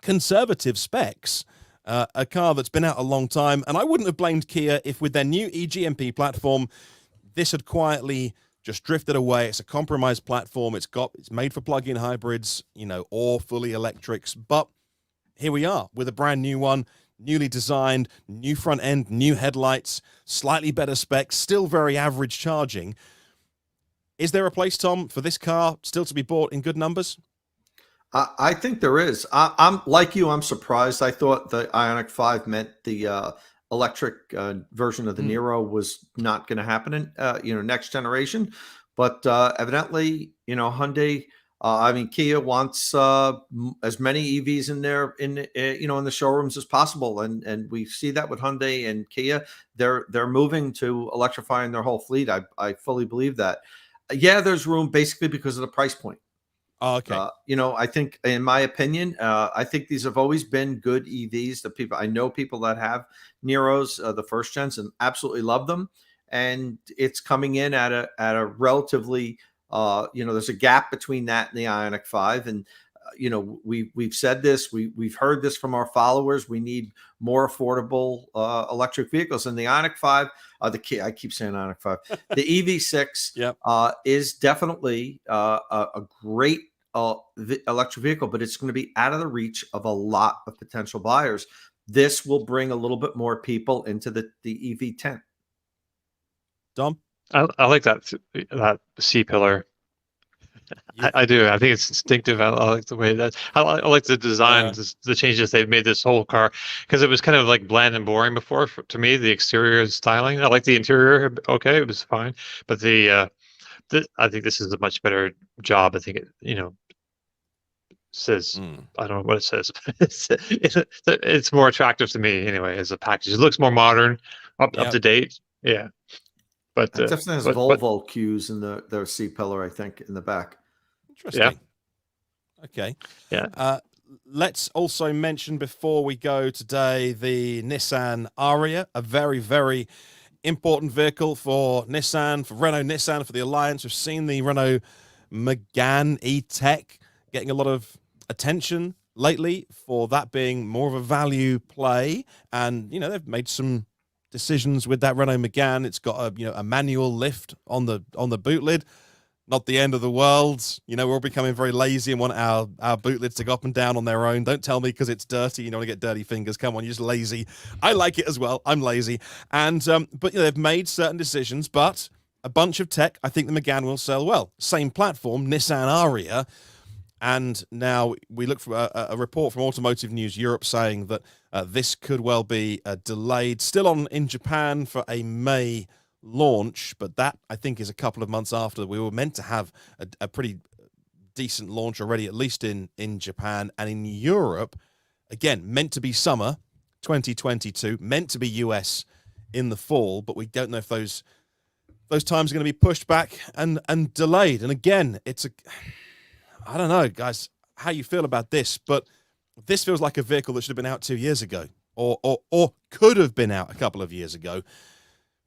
conservative specs? A car that's been out a long time, and I wouldn't have blamed Kia if with their new eGMP platform, this had quietly just drifted away. It's a compromised platform. It's made for plug-in hybrids, or fully electrics. But here we are with a brand new one, newly designed, new front end, new headlights, slightly better specs, still very average charging. Is there a place, Tom, for this car still to be bought in good numbers? I think there is. I'm like you. I'm surprised. I thought the Ioniq 5 meant the electric version of the Nero was not going to happen in next generation, but evidently Hyundai. Kia wants as many EVs in there in the showrooms as possible, and we see that with Hyundai and Kia. They're moving to electrifying their whole fleet. I fully believe that. Yeah, there's room basically because of the price point. Oh, okay. I think, in my opinion, I think these have always been good EVs. I know people that have Neros, the first gens, and absolutely love them. And it's coming in at a relatively, there's a gap between that and the Ioniq 5. And, we've said this, we've heard this from our followers. We need more affordable electric vehicles. And the Ioniq 5, I keep saying Ioniq 5, the EV6 is definitely a great electric vehicle, but it's going to be out of the reach of a lot of potential buyers. This will bring a little bit more people into the EV tent. Dom? I like that C-pillar. I do. I think it's instinctive. I like the way that I like the design, the changes they've made this whole car, because it was kind of like bland and boring before. To me, the exterior styling. I like the interior. Okay, it was fine, but I think this is a much better job. I think it says I don't know what it says. It's more attractive to me anyway as a package. It looks more modern, up to date. Yeah. But it definitely has Volvo cues in their C-pillar, I think, in the back. Interesting. Yeah. Okay. Yeah. Let's also mention before we go today the Nissan Ariya, a very, very important vehicle for Nissan, for Renault Nissan, for the Alliance. We've seen the Renault Megane E-Tech getting a lot of attention lately for that being more of a value play. And, they've made some decisions with that Renault Megane. It's got a manual lift on the boot lid. Not the end of the world. We're all becoming very lazy and want our boot lids to go up and down on their own. Don't tell me because it's dirty. You don't want to get dirty fingers. Come on, you're just lazy. I like it as well. I'm lazy. And but they've made certain decisions, but a bunch of tech. I think the Megane will sell well. Same platform, Nissan Ariya. And now we look for a report from Automotive News Europe saying that this could well be delayed, still on in Japan for a May launch, but that I think is a couple of months after. We were meant to have a pretty decent launch already, at least in Japan and in Europe. Again, meant to be summer 2022, meant to be US in the fall, but we don't know if those times are going to be pushed back and delayed. And again, I don't know, guys, how you feel about this, but this feels like a vehicle that should have been out 2 years ago, or could have been out a couple of years ago,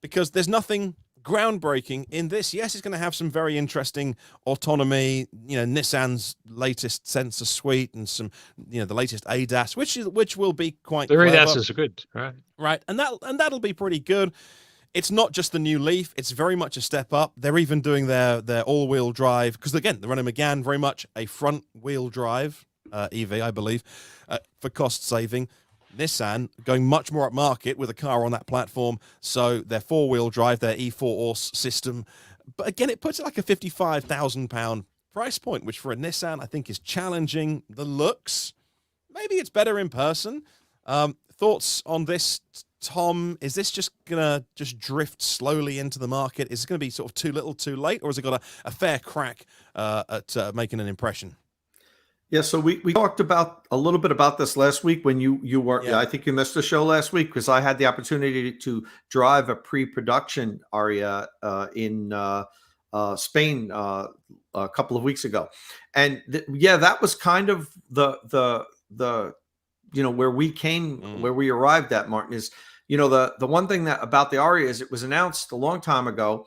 because there's nothing groundbreaking in this. Yes, it's going to have some very interesting autonomy, Nissan's latest sensor suite and some, the latest ADAS, which will be quite Their clever. ADAS is good, right? Right, and that'll be pretty good. It's not just the new Leaf; it's very much a step up. They're even doing their all-wheel drive, because again, the Renault Megane, very much a front-wheel drive EV, I believe, for cost saving. Nissan going much more upmarket with a car on that platform, so their four-wheel drive, their E4 system. But again, it puts it like a £55,000 price point, which for a Nissan I think is challenging. The looks, maybe it's better in person. Thoughts on this, Tom? Is this just gonna drift slowly into the market? Is it gonna be sort of too little, too late, or has it got a fair crack at making an impression? Yeah, so we talked about a little bit about this last week when you were. Yeah. I think you missed the show last week because I had the opportunity to drive a pre-production Aria in Spain a couple of weeks ago, and that was kind of the where we arrived at, Martin, is the one thing that about the Aria is it was announced a long time ago,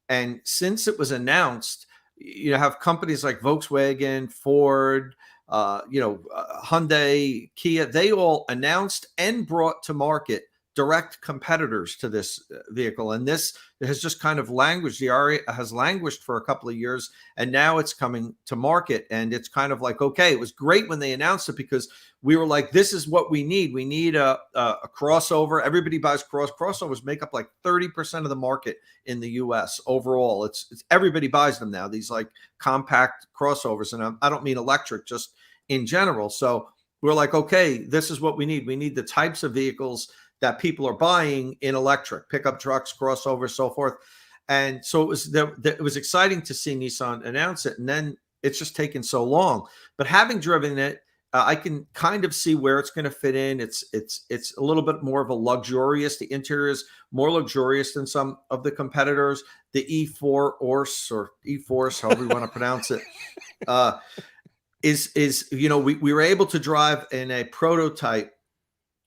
and since it was announced, you have companies like Volkswagen, Ford, Hyundai, Kia, they all announced and brought to market direct competitors to this vehicle. And this has just kind of languished. The Aria has languished for a couple of years, and now it's coming to market. And it's kind of like, okay, it was great when they announced it because we were like, this is what we need. We need a crossover. Everybody buys crossovers, make up like 30% of the market in the US overall. It's everybody buys them now, these like compact crossovers. And I don't mean electric, just in general. So we're like, okay, this is what we need. We need the types of vehicles that people are buying in electric, pickup trucks, crossovers, so forth. And so it was exciting to see Nissan announce it, and then it's just taken so long. But having driven it, I can kind of see where it's going to fit in. It's a little bit more of a luxurious. The interior is more luxurious than some of the competitors. The E4 Orse or E-Force, however you want to pronounce it, is we were able to drive in a prototype.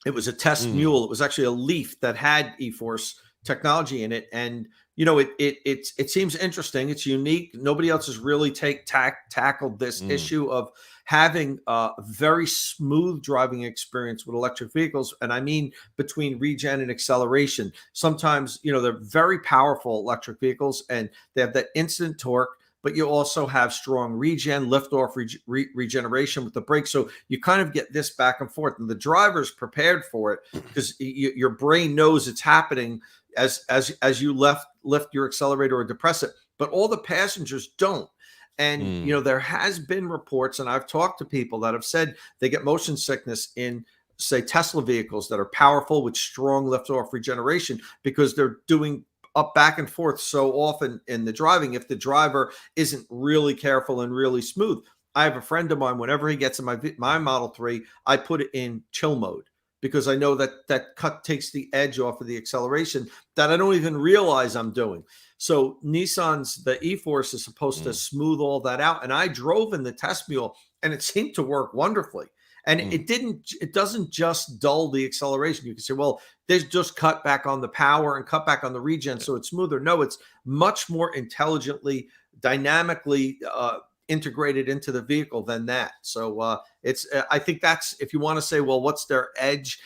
It was a test mule. It was actually a Leaf that had E-Force technology in it, and it seems interesting. It's unique. Nobody else has really tackled this issue of having a very smooth driving experience with electric vehicles, and I mean between regen and acceleration. Sometimes they're very powerful electric vehicles, and they have that instant torque. But you also have strong regen, liftoff regeneration with the brakes. So you kind of get this back and forth. And the driver's prepared for it because your brain knows it's happening as you lift your accelerator or depress it. But all the passengers don't. And, there has been reports, and I've talked to people that have said they get motion sickness in, say, Tesla vehicles that are powerful with strong liftoff regeneration because they're doing up back and forth so often in the driving if the driver isn't really careful and really smooth. I have a friend of mine, whenever he gets in my Model 3, I put it in chill mode because I know that cut takes the edge off of the acceleration that I don't even realize I'm doing. So Nissan's, the E-Force is supposed to smooth all that out. And I drove in the test mule and it seemed to work wonderfully. And it doesn't just dull the acceleration. You can say, well, they just cut back on the power and cut back on the regen, so it's smoother. No, it's much more intelligently, dynamically integrated into the vehicle than that. So I think that's, if you want to say, well, what's their edge?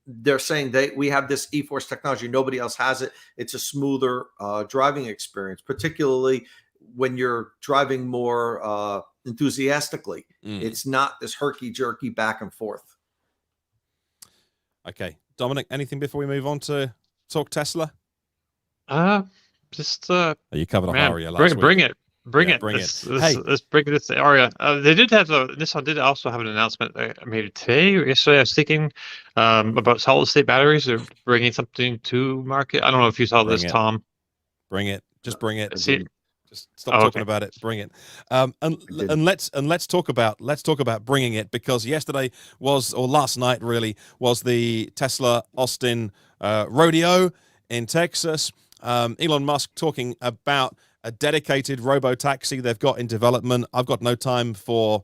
They're saying we have this E-Force technology. Nobody else has it. It's a smoother driving experience, particularly when you're driving more enthusiastically. It's not this herky-jerky back and forth. Okay. Dominic, anything before we move on to talk Tesla? Just you covered man, Aria last week. Bring it. Hey. Let's bring this Aria. Nissan did also have an announcement maybe today or yesterday. I was thinking about solid-state batteries. They're bringing something to market. I don't know if you saw this, Tom. Bring it. Just bring it. See, Just stop talking about it. Bring it. And let's talk about bringing it, because yesterday last night really was the Tesla Austin rodeo in Texas. Elon Musk talking about a dedicated robo-taxi they've got in development. I've got no time for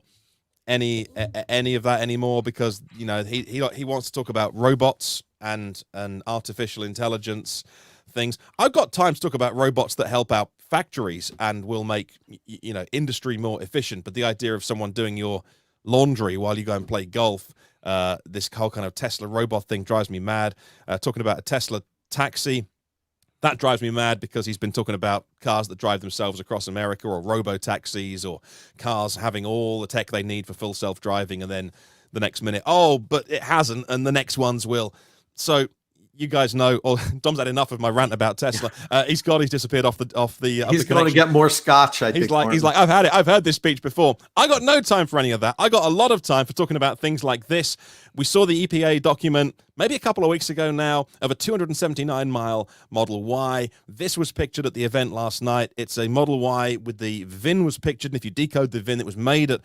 any of that anymore, because he wants to talk about robots and artificial intelligence things. I've got time to talk about robots that help out factories and will make industry more efficient. But the idea of someone doing your laundry while you go and play golf, this whole kind of Tesla robot thing drives me mad. Talking about a Tesla taxi, that drives me mad, because he's been talking about cars that drive themselves across America, or robo-taxis, or cars having all the tech they need for full self-driving, and then the next minute, oh, but it hasn't, and the next ones will. So you guys know, Dom's had enough of my rant about Tesla. He's disappeared off the. He's going to get more scotch. He's like, I've had it. I've heard this speech before. I got no time for any of that. I got a lot of time for talking about things like this. We saw the EPA document maybe a couple of weeks ago now of a 279-mile Model Y. This was pictured at the event last night. It's a Model Y with the VIN was pictured, and if you decode the VIN, it was made at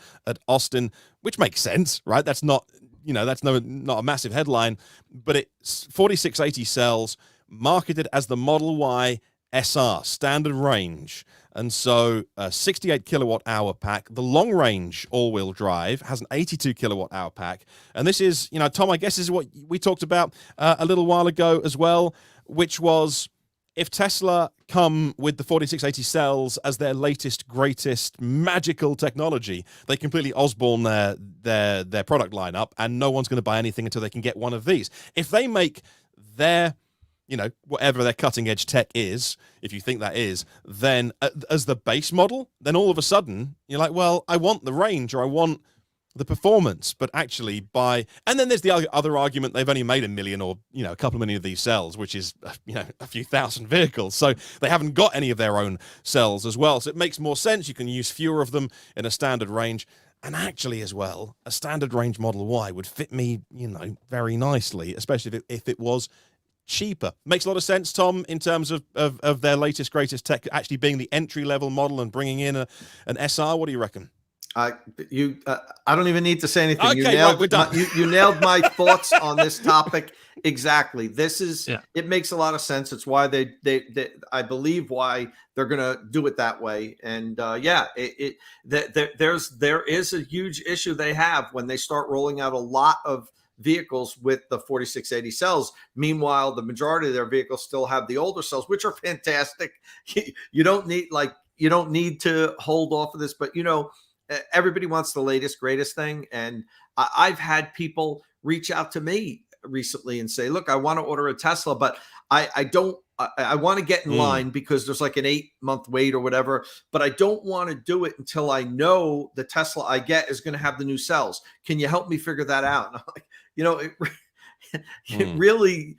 Austin, which makes sense, right? That's not. That's not a massive headline, but it's 4680 cells, marketed as the Model Y SR, standard range. And so 68 kilowatt hour pack. The long range all-wheel drive has an 82 kilowatt hour pack. And this is, Tom, I guess this is what we talked about a little while ago as well, which was, if Tesla come with the 4680 cells as their latest, greatest, magical technology, they completely Osborne their product lineup, and no one's going to buy anything until they can get one of these. If they make their, whatever their cutting edge tech is, if you think that is, then as the base model, then all of a sudden you're like, well, I want the range, or I want the performance, but actually and then there's the other argument, they've only made 1 million or a couple of million of these cells, which is a few thousand vehicles, so they haven't got any of their own cells as well, so it makes more sense. You can use fewer of them in a standard range, and actually as well, a standard range Model Y would fit me very nicely, especially if it was cheaper. Makes a lot of sense, Tom, in terms of their latest greatest tech actually being the entry level model and bringing in an SR. What do you reckon? I don't even need to say anything. Okay, we're done. You nailed my thoughts on this topic exactly. This is It makes a lot of sense. It's why they I believe why they're going to do it that way. And there is a huge issue they have when they start rolling out a lot of vehicles with the 4680 cells. Meanwhile, the majority of their vehicles still have the older cells, which are fantastic. You don't need to hold off of this, but everybody wants the latest, greatest thing. And I've had people reach out to me recently and say, look, I want to order a Tesla, but I want to get in line because there's like an 8-month wait or whatever, but I don't want to do it until I know the Tesla I get is going to have the new cells. Can you help me figure that out? And I'm like, it really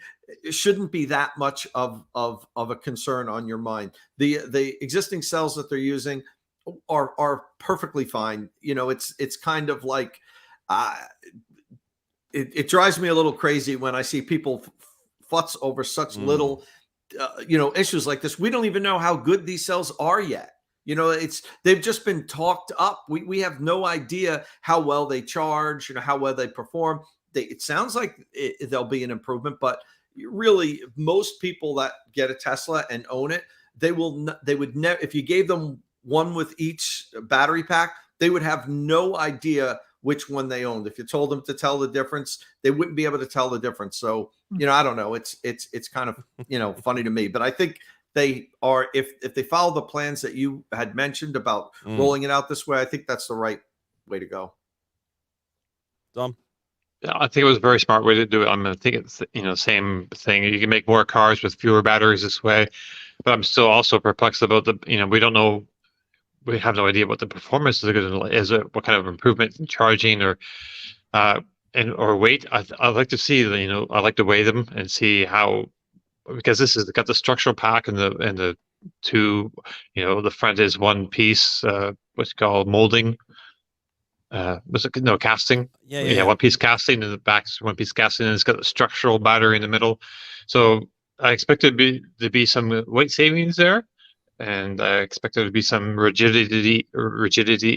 shouldn't be that much of a concern on your mind. The existing cells that they're using are perfectly fine. It's kind of like it drives me a little crazy when I see people futz over such little issues like this. We don't even know how good these cells are yet. They've just been talked up. We have no idea how well they charge, how well they perform. It sounds like there'll be an improvement, but really most people that get a Tesla and own it, they would never, if you gave them one with each battery pack, they would have no idea which one they owned. If you told them to tell the difference, they wouldn't be able to tell the difference. So, I don't know. It's kind of, funny to me, but I think they are, if they follow the plans that you had mentioned about rolling it out this way, I think that's the right way to go. Dom? Yeah, I think it was a very smart way to do it. I think it's, same thing. You can make more cars with fewer batteries this way, but I'm still also perplexed about we don't know. We have no idea what the performance is. What kind of improvement in charging or weight. I'd like to see. I'd like to weigh them and see how, because this has got the structural pack and the two. The front is one piece. What's called molding. Casting. Yeah. One piece casting, and the back is one piece casting, and it's got a structural battery in the middle. So I expect to be some weight savings there, and I expect there to be some rigidity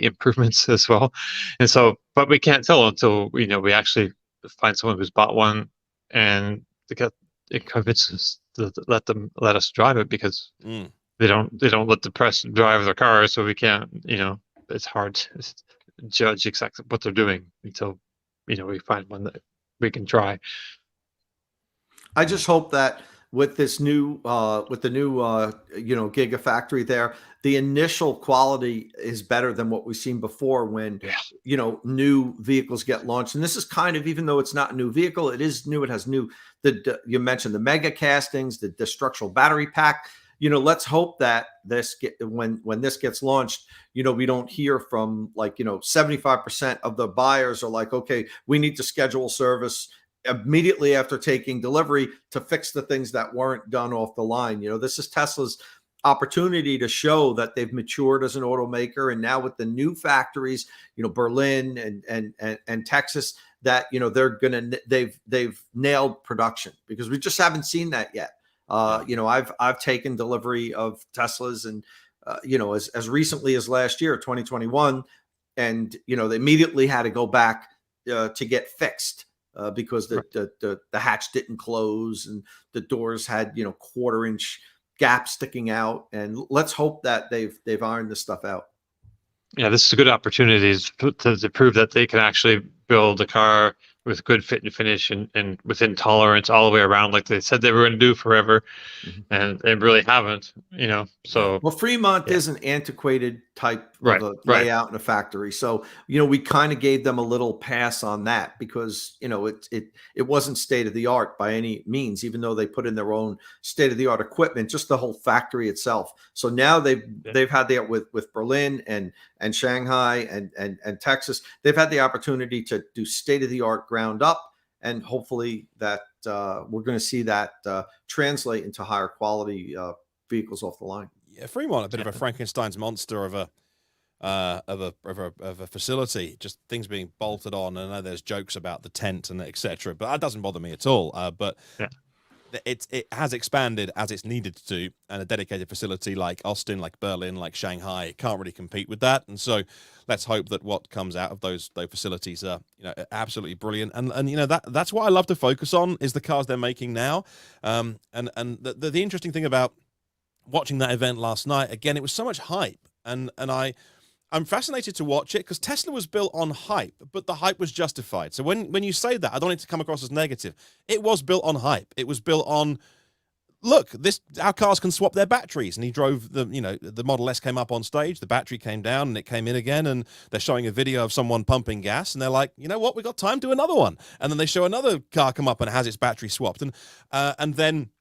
improvements as well. And so, but we can't tell until we actually find someone who's bought one and to get it convinces to let us drive it, because they don't let the press drive their cars, so we can't. It's hard to judge exactly what they're doing until we find one that we can try. I just hope that with this new with the new gigafactory there, the initial quality is better than what we've seen before when new vehicles get launched. And this is kind of, even though it's not a new vehicle, it is new. It has new, you mentioned the mega castings, the structural battery pack. Let's hope that when this gets launched, we don't hear from 75% of the buyers are like, okay, we need to schedule service immediately after taking delivery to fix the things that weren't done off the line. This is Tesla's opportunity to show that they've matured as an automaker. And now with the new factories, Berlin and Texas, that, they've nailed production, because we just haven't seen that yet. I've taken delivery of Teslas and, as recently as last year, 2021. And, they immediately had to go back to get fixed. Because the hatch didn't close and the doors had 1/4-inch gaps sticking out, and let's hope that they've ironed this stuff out. Yeah, this is a good opportunity to prove that they can actually build a car with good fit and finish and within tolerance all the way around, like they said they were going to do forever, and they really haven't. So well, Fremont is an antiquated type of a layout in a factory, so we kind of gave them a little pass on that, because it wasn't state of the art by any means, even though they put in their own state of the art equipment, just the whole factory itself. So now they've had that with Berlin and Shanghai and Texas. They've had the opportunity to do state of the art ground up, and hopefully that we're going to see that translate into higher quality vehicles off the line. Yeah, Fremont, a bit of a Frankenstein's monster of a facility, just things being bolted on. I know there's jokes about the tent and etc., but that doesn't bother me at all. But it has expanded as it's needed to, and a dedicated facility like Austin, like Berlin, like Shanghai can't really compete with that. And so let's hope that what comes out of those facilities are absolutely brilliant. And that's what I love to focus on, is the cars they're making now. And the interesting thing about watching that event last night, again, it was so much hype, and I'm fascinated to watch it, because Tesla was built on hype, but the hype was justified. So when you say that, I don't need to come across as negative. It was built on hype. It was built on, look, our cars can swap their batteries. And he drove the Model S came up on stage, the battery came down and it came in again, and they're showing a video of someone pumping gas, and they're like, you know what, we got time, do another one. And then they show another car come up and it has its battery swapped. And then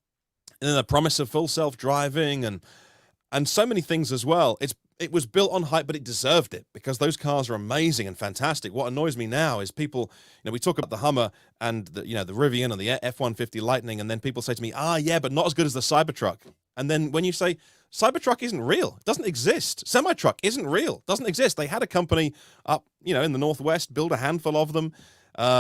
the promise of full self-driving and so many things as well. It was built on hype, but it deserved it, because those cars are amazing and fantastic. What annoys me now is people, we talk about the Hummer and the Rivian and the F-150 Lightning, and then people say to me, yeah, but not as good as the Cybertruck. And then when you say Cybertruck isn't real, it doesn't exist. Semi-truck isn't real, doesn't exist. They had a company up, in the Northwest, build a handful of them.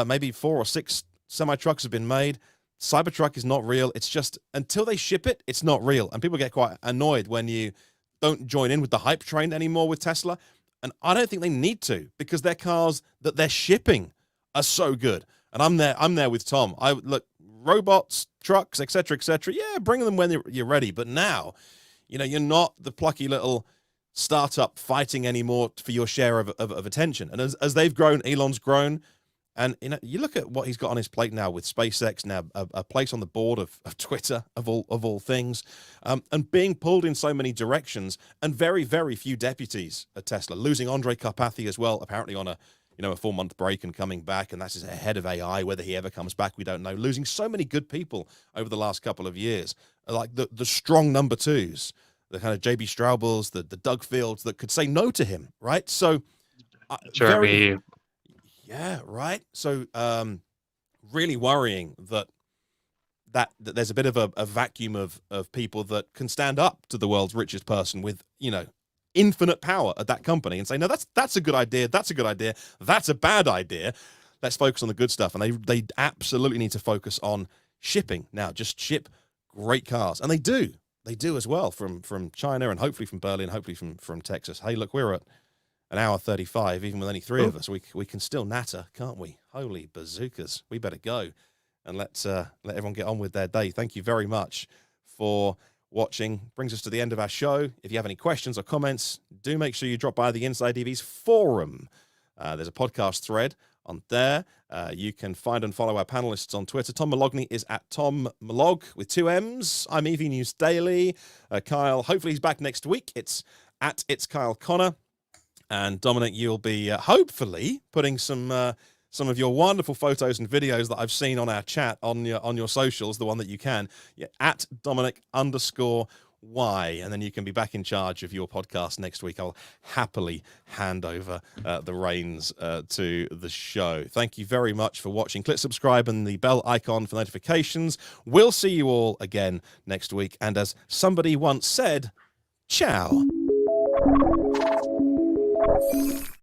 Maybe 4 or 6 semi-trucks have been made. Cybertruck is not real. It's just, until they ship it, it's not real. And people get quite annoyed when you don't join in with the hype train anymore with Tesla. And I don't think they need to, because their cars that they're shipping are so good. And I'm there with Tom. Look, robots, trucks, etc., yeah, bring them when you're ready. But now, you're not the plucky little startup fighting anymore for your share of attention. And as they've grown, Elon's grown. And you look at what he's got on his plate now with SpaceX, now a place on the board of Twitter, of all things, and being pulled in so many directions, and very, very few deputies at Tesla. Losing Andre Karpathy as well, apparently on a 4-month break and coming back, and that's his head of AI. Whether he ever comes back, we don't know. Losing so many good people over the last couple of years, like the strong number twos, the kind of JB Straubels, the Doug Fields that could say no to him, right? So, Jeremy. Yeah, right. So, really worrying that there's a bit of a vacuum of people that can stand up to the world's richest person with, infinite power at that company and say, no, that's a good idea. That's a good idea. That's a bad idea. Let's focus on the good stuff. And they absolutely need to focus on shipping now. Just ship great cars, and they do as well from China and hopefully from Berlin, hopefully from Texas. Hey, look, we're at an hour 35, even with only three of us. We can still natter, can't we? Holy bazookas! We better go and let everyone get on with their day. Thank you very much for watching. Brings us to the end of our show. If you have any questions or comments, do make sure you drop by the Inside EV's forum. There's a podcast thread on there. You can find and follow our panelists on Twitter. Tom Mologney is at Tom Molog with 2 M's. I'm EV News Daily. Kyle, hopefully he's back next week. It's at It's Kyle Connor. And Dominic, you'll be hopefully putting some of your wonderful photos and videos that I've seen on our chat on your socials, the one that you can, at Dominic_Y, and then you can be back in charge of your podcast next week. I'll happily hand over the reins to the show. Thank you very much for watching. Click subscribe and the bell icon for notifications. We'll see you all again next week. And as somebody once said, ciao.